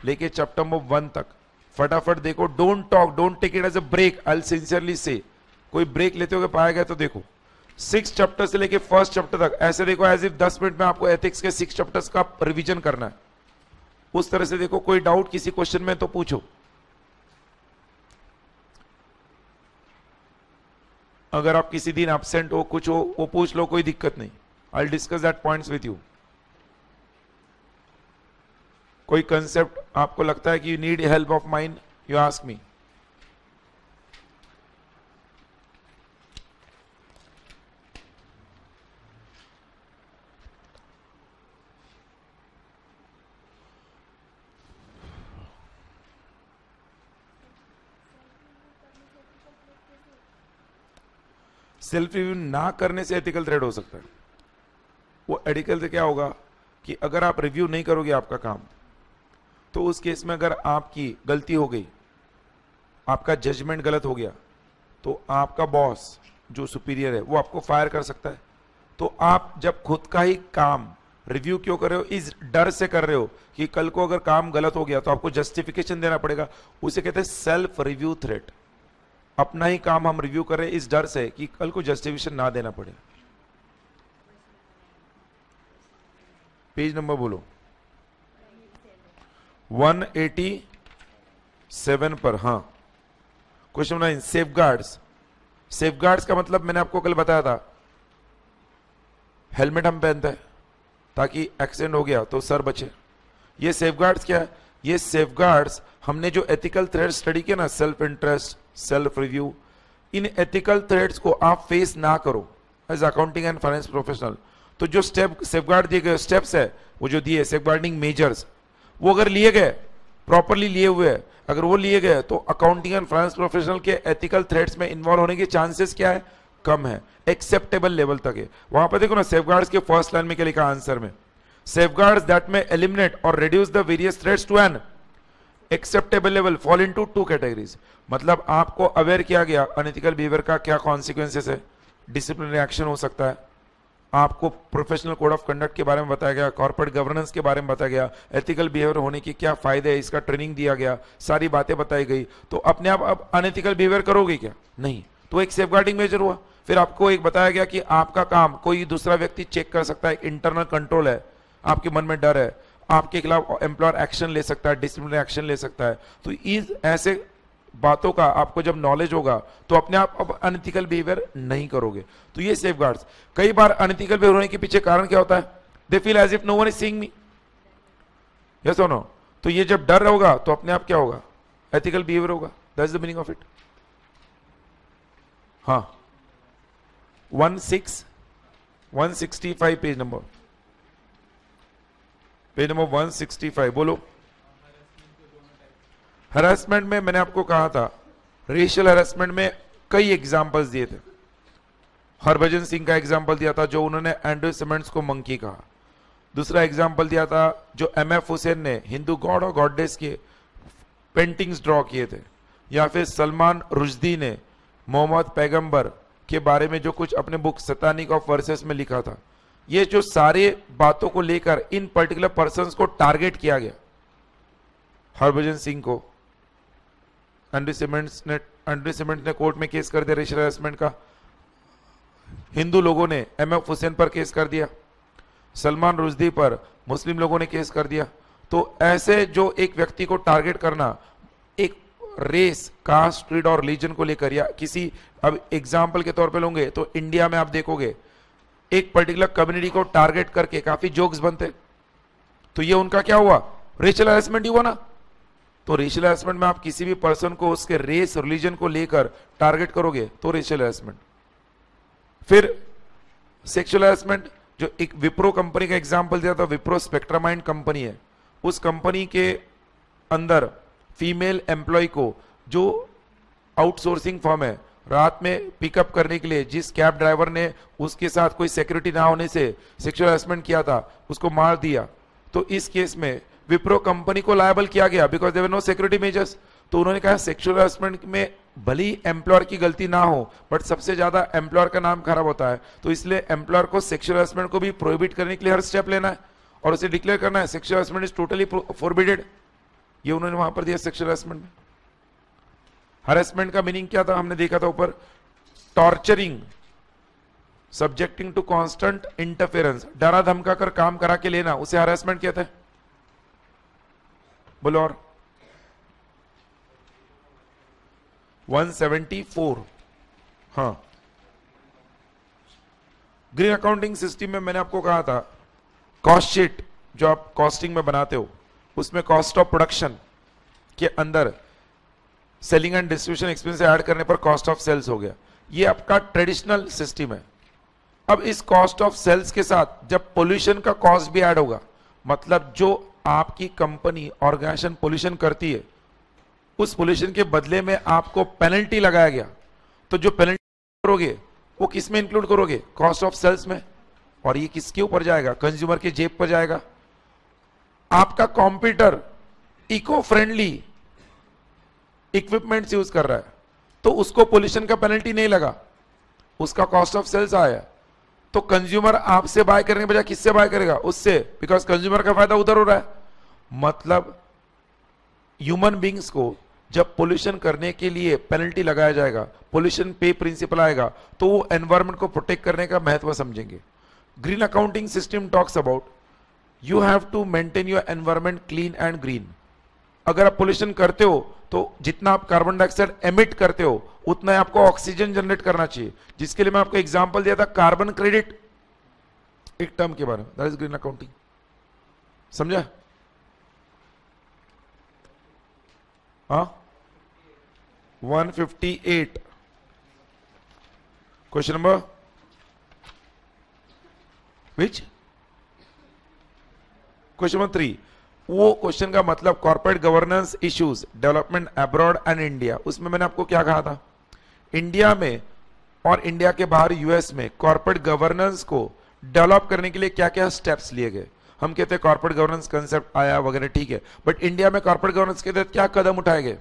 लेके चैप्टर नंबर 1 तक फटाफट देखो. Don't talk, don't take it as a break. I will sincerely say, कोई ब्रेक लेते हुए पाया गया तो देखो. 6 चैप्टर से लेके फर्स्ट चैप्टर तक ऐसे देखो एज इफ 10 मिनट में आपको एथिक्स के 6 चैप्टर्स का रिवीजन करना है. उस तरह से देखो. कोई डाउट किसी क्वेश्चन में तो पूछो. अगर आप किसी दिन एब्सेंट हो, कुछ हो, वो पूछ लो, कोई दिक्कत नहीं. I will discuss that points with you. कोई कंसेप्ट आपको लगता है कि you need help of mind, you ask me. Self review ना करने से एथिकल थ्रेट हो सकता है। वो एथिकल से क्या होगा कि अगर आप रिव्यू नहीं करोगे आपका काम, तो उस केस में अगर आपकी गलती हो गई, आपका जजमेंट गलत हो गया, तो आपका बॉस जो सुपीरियर है वो आपको फायर कर सकता है। तो आप जब खुद का ही काम रिव्यू क्यों कर रहे हो? इस डर से कर रहे हो कि कल को अगर काम गलत हो गया तो आपको जस्टिफिकेशन देना पड़ेगा। उसे कहते हैं सेल्फ रिव्यू थ्रेट। अपना ही काम हम रिव्यू कर रहे हैं इस डर से कि कल को जस्टिफिकेशन ना देना पड़े। पेज नंबर बोलो। 187 पर। हाँ, क्वेश्चन 9, सेफगार्ड्स। सेफगार्ड्स का मतलब मैंने आपको कल बताया था, हेलमेट हम पहनते हैं ताकि एक्सीडेंट हो गया तो सर बचे। ये सेफगार्ड्स क्या है? ये सेफगार्ड्स हमने जो एथिकल थ्रेड स्टडी किया ना, सेल्फ इंटरेस्ट, सेल्फ रिव्यू, इन एथिकल थ्रेड्स को आप फेस ना करो as accounting and finance professional. तो जो स्टेप सेफगार्ड दिए गए स्टेप्स है, वो जो दिए सेफगार्डिंग मेजर्स, वो अगर लिए गए, प्रॉपरली लिए हुए, अगर वो लिए गए, तो अकाउंटिंग एंड फाइनेंस प्रोफेशनल के एथिकल थ्रेड्स में इन्वॉल्व होने के चांसेस क्या है? कम है, एक्सेप्टेबल लेवल तक है। वहां पर देखो ना, सेफगार्ड्स के फर्स्ट लाइन में क्या लिखा आंसर में? सेफगार्ड्स दैट में एलिमिनेट और reduce the various threads to an acceptable level fall into two categories. मतलब आपको अवेयर किया गया अनएथिकल बिहेवियर का क्या कॉन्सिक्वेंसेस है, डिसिप्लिनरी एक्शन हो सकता है, आपको प्रोफेशनल कोड ऑफ कंडक्ट के बारे में बताया गया, कॉर्पोरेट गवर्नेंस के बारे में बताया गया, एथिकल बिहेवियर होने के क्या फायदे है, इसका ट्रेनिंग दिया गया, सारी बातें बताई गई। तो अपने आप अब अनएथिकल बिहेवियर करोगे क्या? नहीं। तो एक सेफगार्डिंग मेजर हुआ। फिर आपको एक बताया गया कि आपका काम कोई दूसरा व्यक्ति चेक कर सकता है, इंटरनल कंट्रोल है, आपके मन में डर है, आपके खिलाफ एम्प्लॉयर एक्शन ले सकता है, डिसिप्लिनरी एक्शन ले सकता है। तो इस ऐसे बातों का आपको जब नॉलेज होगा तो अपने आप अब अनएथिकल बिहेवियर नहीं करोगे। तो ये सेफगार्ड्स। कई बार अनएथिकल बिहेवियर होने के पीछे कारण क्या होता है? They feel as if no one is seeing me. Yes और नो? तो ये जब डर होगा तो अपने आप क्या होगा? एथिकल बिहेवियर होगा। That's the meaning of it. हाँ, 165 पेज नंबर 165 बोलो। हरासमेंट में मैंने आपको कहा था, रेशियल हरासमेंट में कई एग्जांपल्स दिए थे। हरभजन सिंह का एग्जांपल दिया था जो उन्होंने एंड्रयू सिमेंट्स को मंकी कहा। दूसरा एग्जांपल दिया था जो एमएफ हुसैन ने हिंदू गॉड और गॉडेस के पेंटिंग्स ड्रॉ किए थे, या फिर सलमान रुश्दी ने मोहम्मद पैगंबर के बारे में जो कुछ अपने बुक सतानिक ऑफ वर्सेस में लिखा था। ये जो सारे बातों को लेकर इन पर्टिकुलर पर्संस को टारगेट किया गया। हरभजन सिंह को एंड्रयू सिमेंट्स ने कोर्ट में केस कर दिया रेशियल हरासमेंट का। हिंदू लोगों ने एमएफ हुसैन पर केस कर दिया, सलमान रुश्दी पर मुस्लिम लोगों ने केस कर दिया। तो ऐसे जो एक व्यक्ति को टारगेट करना, एक रेस, कास्ट, क्रीड और रिलीजन को लेकर, या किसी, अब एग्जाम्पल के तौर पे लोगे तो इंडिया में आप देखोगे एक पर्टिकुलर कम्युनिटी को टारगेट करके काफी जोक्स बनते, तो ये उनका क्या हुआ? रेशियल हरासमेंट ही हुआ ना। तो रेशियल हरासमेंट में आप किसी भी पर्सन को उसके रेस, रिलीजन को लेकर टारगेट करोगे तो रेशियल हरासमेंट। फिर सेक्सुअल हरासमेंट, जो एक विप्रो कंपनी का एग्जांपल दिया था, विप्रो स्पेक्ट्रामाइंड कंपनी है, उस कंपनी के अंदर फीमेल एम्प्लॉय को, जो आउटसोर्सिंग फर्म है, रात में पिकअप करने के लिए जिस कैब ड्राइवर ने उसके साथ कोई सिक्योरिटी ना होने से सेक्सुअल हरासमेंट किया था, उसको मार दिया। तो इस केस में विप्रो कंपनी को लायबल किया गया because there were no security measures. तो उन्होंने कहा सेक्सुअल हरासमेंट में भले ही एम्प्लॉयर की गलती ना हो, बट सबसे ज्यादा एम्प्लॉयर का नाम खराब होता है, तो इसलिए एम्प्लॉयर को सेक्सुअल हरासमेंट को भी प्रोहिबिट करने के लिए हर स्टेप लेना है और उसे डिक्लेयर करना है sexual harassment is totally forbidden. ये उन्होंने वहां पर दिया सेक्सुअल हरासमेंट में। हरासमेंट का मीनिंग क्या था? हमने देखा था ऊपर, torturing, subjecting to constant interference, डरा धमका कर काम करा के लेना, उसे हरासमेंट कहते हैं। बोलो। और 174, हाँ, ग्रीन अकाउंटिंग सिस्टम में मैंने आपको कहा था, कॉस्ट शीट जो आप कॉस्टिंग में बनाते हो, उसमें कॉस्ट ऑफ प्रोडक्शन के अंदर selling and distribution expense add करने पर कॉस्ट ऑफ सेल्स हो गया। ये आपका ट्रेडिशनल सिस्टम है। अब इस कॉस्ट ऑफ सेल्स के साथ जब पोल्यूशन का कॉस्ट भी ऐड होगा, मतलब जो आपकी कंपनी, ऑर्गेनाइजेशन पोल्यूशन करती है, उस पोल्यूशन के बदले में आपको पेनल्टी लगाया गया, तो जो पेनल्टी करोगे वो किस में इंक्लूड करोगे? कॉस्ट ऑफ सेल्स में। और ये किसके ऊपर जाएगा? कंज्यूमर के जेब पर जाएगा। आपका computer eco friendly equipments use कर रहा है तो उसको पोल्यूशन का पेनल्टी नहीं लगा, उसका कॉस्ट ऑफ सेल्स आया। तो कंज्यूमर आपसे बाय करने के बजाय किससे बाय करेगा? उससे, बिकॉज कंज्यूमर का फायदा उधर हो रहा है। मतलब ह्यूमन बींग्स को जब पोल्यूशन करने के लिए पेनल्टी लगाया जाएगा, पोल्यूशन पे प्रिंसिपल आएगा, तो वो एनवायरमेंट को प्रोटेक्ट करने का महत्व समझेंगे। Green accounting system talks about you have to maintain your environment clean and green. अगर आप पोल्यूशन करते हो तो जितना आप कार्बन डाइऑक्साइड एमिट करते हो उतना ही आपको ऑक्सीजन जनरेट करना चाहिए, जिसके लिए मैं आपको एग्जांपल दिया था कार्बन क्रेडिट, एक टर्म के बारे में, दैट इज ग्रीन अकाउंटिंग। समझा? हाँ, 158 question number which? Question number 3। वो क्वेश्चन का मतलब corporate governance issues development abroad and India. उसमें मैंने आपको क्या कहा था? इंडिया में और इंडिया के बाहर यूएस में कॉर्पोरेट गवर्नेंस को डेवलप करने के लिए क्या क्या स्टेप्स लिए गए। हम कहते हैं कॉर्पोरेट गवर्नेंस कंसेप्ट आया वगैरह, ठीक है, बट इंडिया में कॉर्पोरेट गवर्नेंस के तहत क्या कदम उठाए गए?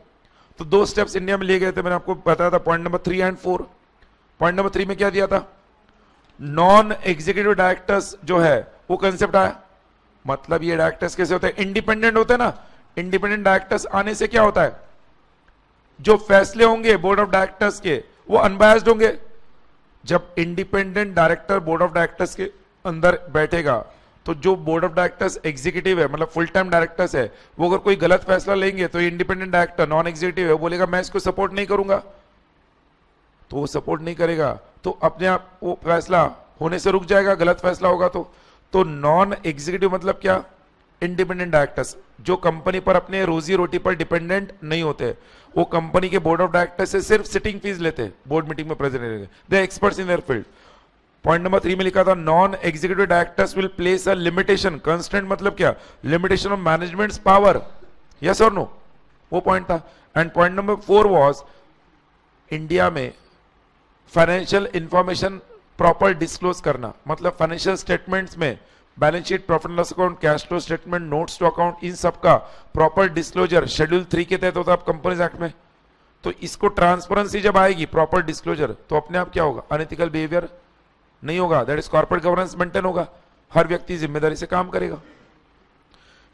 तो 2 स्टेप्स इंडिया में लिए गए थे, मैंने आपको बताया था, point number 3 and 4। Point number 3 में क्या दिया था? नॉन एग्जीक्यूटिव डायरेक्टर्स जो है वो कंसेप्ट आया। मतलब ये डायरेक्टर्स कैसे होते हैं? इंडिपेंडेंट होते हैं ना। इंडिपेंडेंट डायरेक्टर्स आने से क्या होता है? जो फैसले होंगे बोर्ड ऑफ डायरेक्टर्स के वो अनबायस्ड होंगे। जब independent director board of directors के अंदर बैठेगा तो जो बोर्ड ऑफ डायरेक्टर्स एग्जीक्यूटिव है, मतलब फुल टाइम डायरेक्टर्स है, वो अगर कोई गलत फैसला लेंगे तो इंडिपेंडेंट डायरेक्टर नॉन एग्जीक्यूटिव है, वो बोलेगा मैं इसको सपोर्ट नहीं करूंगा, तो वो सपोर्ट नहीं करेगा तो अपने आप वो फैसला होने से रुक जाएगा, गलत फैसला होगा तो नॉन एग्जीक्यूटिव मतलब क्या? इंडिपेंडेंट डायरेक्टर्स जो कंपनी पर अपने रोजी रोटी पर डिपेंडेंट नहीं होते, वो कंपनी के बोर्ड ऑफ डायरेक्टर्स से सिर्फ सिटिंग फीस लेते हैं, बोर्ड मीटिंग में प्रेजेंट रहेंगे, they experts in their field. Point number 3 में लिखा था non executive directors will place a limitation, constant मतलब क्या? Limitation of management's power, yes और नो, वो पॉइंट था। And point number 4 was India में फाइनेंशियल इंफॉर्मेशन प्रॉपर डिस्क्लोज करना, मतलब फाइनेंशियल स्टेटमेंट्स में balance sheet, profit and loss account, cash flow statement, notes to account, इन सब का प्रॉपर डिस्क्लोजर शेड्यूल 3 के तहत होता है कंपनीज एक्ट में। तो इसको ट्रांसपेरेंसी जब आएगी, प्रॉपर डिस्क्लोजर, तो अपने आप क्या होगा? अनएथिकल बिहेवियर नहीं होगा, that is corporate governance maintain होगा, हर व्यक्ति जिम्मेदारी से काम करेगा।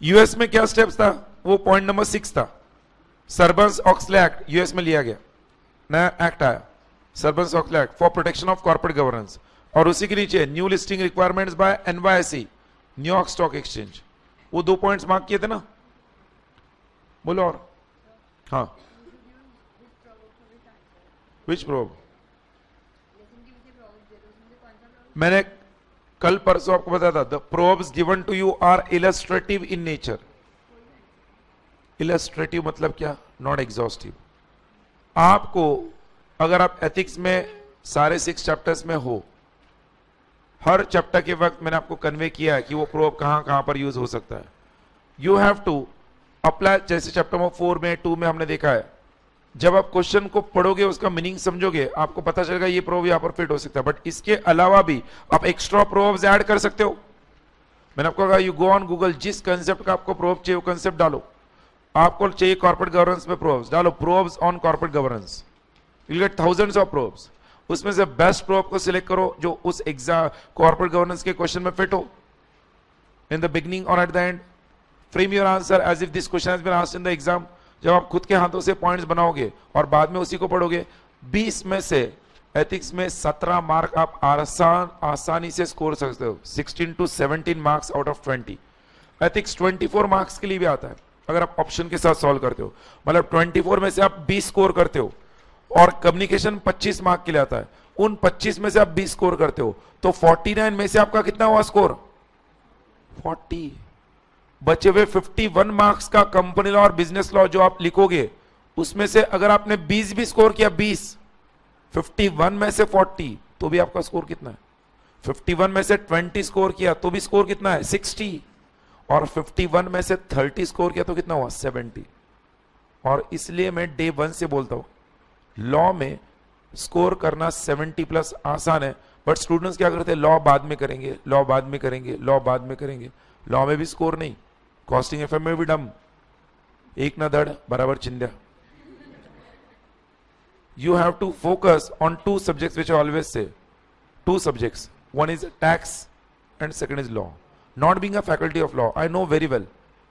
यूएस में क्या स्टेप्स था? वो पॉइंट नंबर 6 था, सर्बन्स-ऑक्सले एक्ट यूएस में लिया गया, नया एक्ट आया Sarbanes Oxley act for protection of corporate governance, और उसी के नीचे new listing requirements by NYSE, New York stock exchange. वो 2 पॉइंट्स मार्क किए थे ना, बोलो और। हाँ, विच प्रोब? मैंने कल परसों आपको बताया था, the probes given to you are illustrative in nature. Illustrative मतलब क्या? Not exhaustive. आपको अगर आप एथिक्स में सारे 6 चैप्टर्स में हो, हर चैप्टर के वक्त मैंने आपको कन्वे किया है कि वो प्रोब कहां कहां पर यूज हो सकता है। यू हैव टू अप्लाई, जैसे चैप्टर नंबर 4 में 2 में हमने देखा है, जब आप क्वेश्चन को पढ़ोगे उसका मीनिंग समझोगे, आपको पता चलेगा ये प्रोब यहां पर फिट हो सकता है। बट इसके अलावा भी आप एक्स्ट्रा प्रोब्स ऐड कर सकते हो। मैंने आपको कहा यू गो ऑन गूगल, जिस कंसेप्ट का आपको प्रोब चाहिए वो कंसेप्ट डालो। आपको चाहिए कॉर्पोरेट गवर्नेंस में प्रोब्स, डालो probes on corporate governance, you will get thousands of probes. उसमें से बेस्ट प्रोब को सिलेक्ट करो जो उस एग्जाम कॉर्पोरेट गवर्नेंस के क्वेश्चन में फिट हो। इन द बिगिनिंग और at the end frame your answer as if this question has been asked in the exam. जब आप खुद के हाथों से पॉइंट्स बनाओगे और बाद में उसी को पढ़ोगे, 20 में से एथिक्स में 17 मार्क आप आसानी से स्कोर सकते हो, 16 to 17 marks out of 20। Ethics 24 marks के लिए भी आता है अगर आप ऑप्शन के साथ सॉल्व करते हो, मतलब 24 में से आप 20 स्कोर करते हो, और कम्युनिकेशन 25 मार्क के लिए आता है, उन 25 में से आप 20 स्कोर करते हो, तो 49 में से आपका कितना हुआ स्कोर? 40। बचे हुए 51 मार्क्स का कंपनी लॉ और बिजनेस लॉ जो आप लिखोगे, उसमें से अगर आपने 20 भी स्कोर किया, 20, 51 में से 40, तो भी आपका स्कोर कितना है? 51 में से 20 स्कोर किया तो भी स्कोर कितना है? 60, और 51 में से 30 स्कोर किया तो कितना हुआ? 70। और इसलिए मैं डे 1 से बोलता हूं, लॉ में स्कोर करना 70 प्लस आसान है, बट स्टूडेंट्स क्या करते हैं, लॉ बाद में करेंगे, लॉ बाद में करेंगे, लॉ बाद में करेंगे, लॉ में भी स्कोर नहीं, कॉस्टिंग एफएम में भी डम, एक ना धड़ बराबर चिंध्या. You have to focus on two subjects which I always say. Two subjects. One is tax and second is law. Not being a faculty of law, I know very well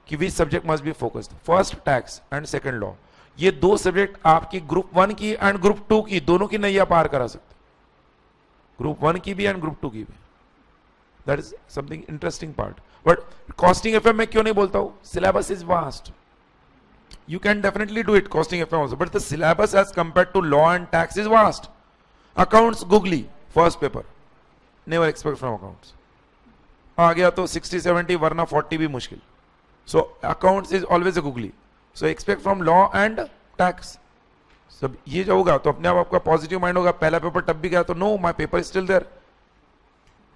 कि which subject must be focused. First tax and second law. ये दो सब्जेक्ट आपकी ग्रुप 1 की एंड ग्रुप 2 की दोनों की नैया पार करा सकते, ग्रुप 1 की भी एंड ग्रुप 2 की भी. That is something interesting part. But costing FM में क्यों नहीं बोलता हूं, syllabus is vast. You can definitely do it, costing FM also, but the syllabus as compared to law and tax is vast. Accounts googly, first paper. Never expect from accounts. आ गया तो 60-70 वरना 40 भी मुश्किल. So accounts is always a googly. So expect from law and tax. सब ये जो होगा तो अपने आप आपका पॉजिटिव माइंड होगा, पहला पेपर टप भी गया तो no, my paper is still there.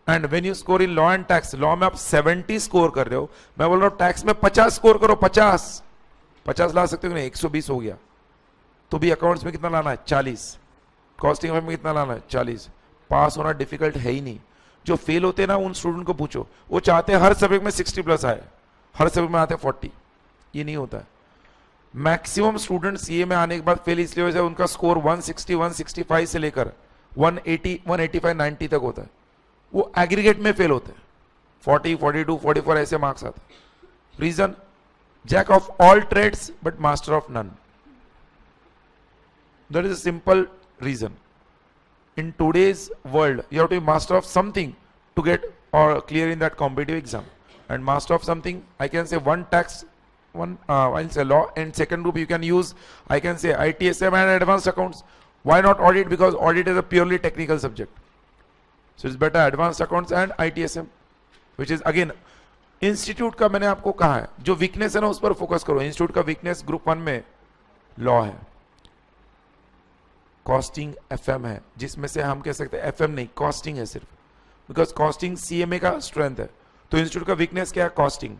And when you score in law and tax, law में आप 70 स्कोर कर रहे हो, मैं बोल रहा हूँ टैक्स में 50 स्कोर करो, 50 ला सकते हो नहीं, 120 हो गया तो भी अकाउंट्स में कितना लाना है, 40. कॉस्टिंग में कितना लाना है, 40. पास होना डिफिकल्ट है ही नहीं. जो फेल होते हैं ना उन स्टूडेंट को पूछो, वो चाहते हैं हर सब्जेक्ट में 60 प्लस आए, हर सब्जेक्ट में आते हैं 40. ये नहीं होता है. मैक्सिमम स्टूडेंट सीए में आने के बाद फेल इसलिए होता है उनका स्कोर 160 165 से लेकर 180 185 90 तक होता है. वो एग्रीगेट में फेल होते हैं, 40 42 44 ऐसे मार्क्स आते हैं. Reason, Jack of all trades but master of none. That is a simple reason. In today's world, you have to be master of something to get or clear in that competitive exam. And master of something, I can say one tax, I'll say law, and second group you can use, I can say ITSM and advanced accounts. Why not audit? Because audit is a purely technical subject. So it's better advanced accounts and ITSM, which is again institute का मैंने आपको कहा है, जो वीकनेस है ना उस पर फोकस करो. इंस्टीट्यूट का वीकनेस ग्रुप 1 में लॉ है, कॉस्टिंग एफएम है, जिसमें से हम कह सकते हैं एफएम नहीं कॉस्टिंग है सिर्फ, बिकॉज कॉस्टिंग सीएमए का स्ट्रेंथ है. तो इंस्टीट्यूट का वीकनेस क्या है, कॉस्टिंग.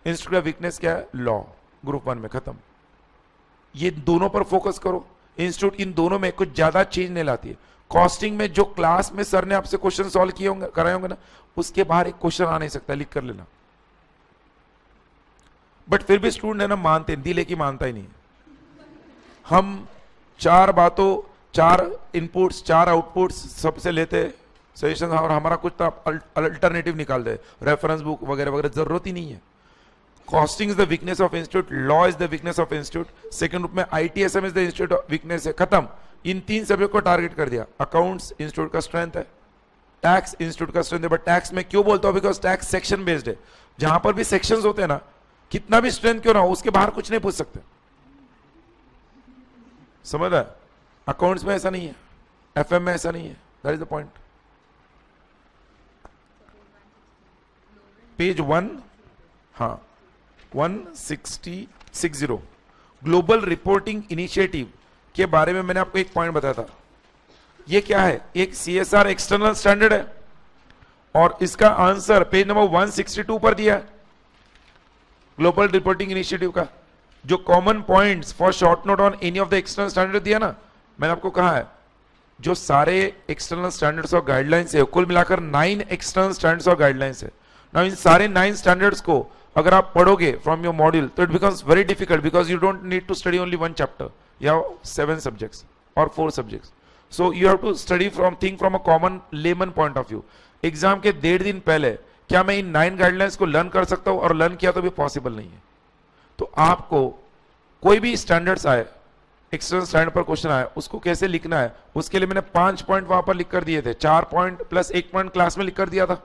इंस्टीट्यूट का वीकनेस क्या है, लॉ. ग्रुप 1 में खत्म. ये दोनों पर फोकस करो. इंस्टीट्यूट इन दोनों में कुछ ज्यादा चेंज नहीं लाती है. कॉस्टिंग में जो क्लास में सर ने आपसे क्वेश्चन सॉल्व किए होंगे, कराए होंगे ना, उसके बाहर एक क्वेश्चन आ नहीं सकता, लिख कर लेना. बट फिर भी स्टूडेंट है ना मानते, दिले की मानता ही नहीं. हम 4 बातों, 4 इनपुट्स, 4 आउटपुट्स सबसे लेते सजेशन, और हमारा कुछ तो अल्टरनेटिव निकाल दे, रेफरेंस बुक वगैरह वगैरह, जरूरत ही नहीं है. Costing is the weakness of institute, law is the weakness of institute, second group में ITSM is the institute of weakness है, खत्म. इन 3 सब्जेक्ट को टारगेट कर दिया. अकाउंट्स इंस्टीट्यूट का स्ट्रेंथ है, टैक्स इंस्टीट्यूट का स्ट्रेंथ है. बट टैक्स में क्यों बोलता हूं, बिकॉज टैक्स सेक्शन बेस्ड है. जहां पर भी सेक्शंस होते हैं ना, कितना भी स्ट्रेंथ क्यों ना हो, उसके बाहर कुछ नहीं पूछ सकते. समझ रहा है? अकाउंट्स में ऐसा नहीं है, एफएम में ऐसा नहीं है. That is the point. Page 1, हाँ 160 ग्लोबल रिपोर्टिंग इनिशिएटिव के बारे में मैंने आपको एक पॉइंट बताया था. ये क्या है, एक सीएसआर एक्सटर्नल स्टैंडर्ड है, और इसका आंसर पेज नंबर 162 पर दिया है. ग्लोबल रिपोर्टिंग इनिशिएटिव का जो common points for short note on any of the external standard दिया ना, मैंने आपको कहा है जो सारे एक्सटर्नल स्टैंडर्ड्स और गाइडलाइंस है, कुल मिलाकर 9 एक्सटर्नल स्टैंडर्ड्स और गाइडलाइंस है. नाउ इन सारे 9 स्टैंडर्ड्स को अगर आप पढ़ोगे फ्रॉम योर मॉड्यूल, तो it becomes very difficult, because you don't need to study only 1 chapter. You have 7 subjects or 4 subjects. So you have to study think from a common layman point of view. Exam के 1.5 दिन पहले क्या मैं इन 9 गाइडलाइंस को लर्न कर सकता हूं, और लर्न किया तो भी पॉसिबल नहीं है. तो आपको कोई भी स्टैंडर्ड्स आए, एक्सटर्नल स्टैंडर्ड पर क्वेश्चन आए, उसको कैसे लिखना है, उसके लिए मैंने 5 पॉइंट वहां पर लिख कर दिए थे. 4 पॉइंट प्लस 1 पॉइंट क्लास में लिख कर दिया था.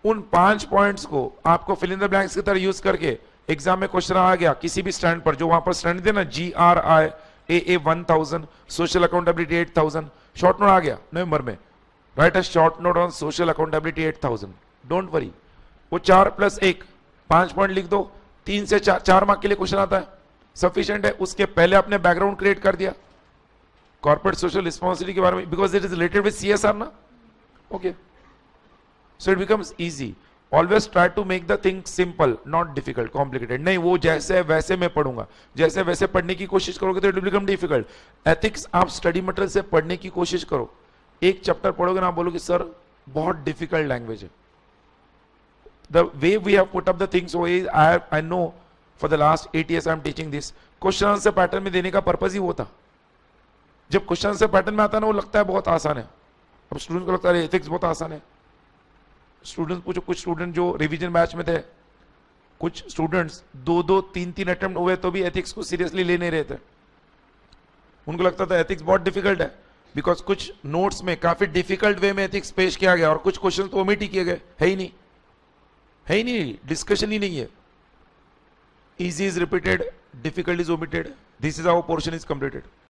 उन 5 पॉइंट्स को आपको फिल इन द ब्लैंक्स की तरह यूज करके एग्जाम में क्वेश्चन आ गया किसी भी स्टैंड पर, जो वहां पर स्टैंड थे ना, GRI AA 1000, social accountability 8000, short note आ गया नवंबर में. Right a short note on social accountability 8000. Don't worry, वो 4 + 1 5 पॉइंट लिख दो. 3 से 4 मार्क के लिए क्वेश्चन आता है, सफिशिएंट है. उसके पहले आपने बैकग्राउंड क्रिएट कर दिया कॉर्पोरेट सोशल रिस्पॉन्सिबिलिटी के बारे में, because it is related with CSR ना. Okay, so it becomes easy. Always try to make the thing simple, not difficult, complicated नहीं। वो जैसे है वैसे मैं पढ़ूंगा, जैसे वैसे पढ़ने की कोशिश करोगे तो it will become difficult. Ethics आप स्टडी मटेरियल से पढ़ने की कोशिश करो, एक चैप्टर पढ़ोगे ना, आप बोलोगे सर बहुत डिफिकल्ट लैंग्वेज है। The way we have put up the things so is I know for the last 8 years I am teaching this, question answer pattern में देने का पर्पज ही वो था। जब क्वेश्चन आंसर पैटर्न में आता है ना, वो लगता है बहुत आसान है। अब स्टूडेंट को लगता है एथिक्स बहुत आसान है। स्टूडेंट पूछो, कुछ स्टूडेंट जो रिवीजन बैच में थे, कुछ स्टूडेंट्स 2-2, 3-3 अटेम्प्ट हुए तो भी एथिक्स को सीरियसली ले नहीं रहे थे। उनको लगता था एथिक्स बहुत डिफिकल्ट है, बिकॉज कुछ नोट्स में काफी डिफिकल्ट वे में एथिक्स पेश किया गया और कुछ क्वेश्चन तो ओमिट ही किए गए, है ही नहीं, डिस्कशन ही नहीं है। Easy is repeated, difficult is omitted, this is how portion is completed.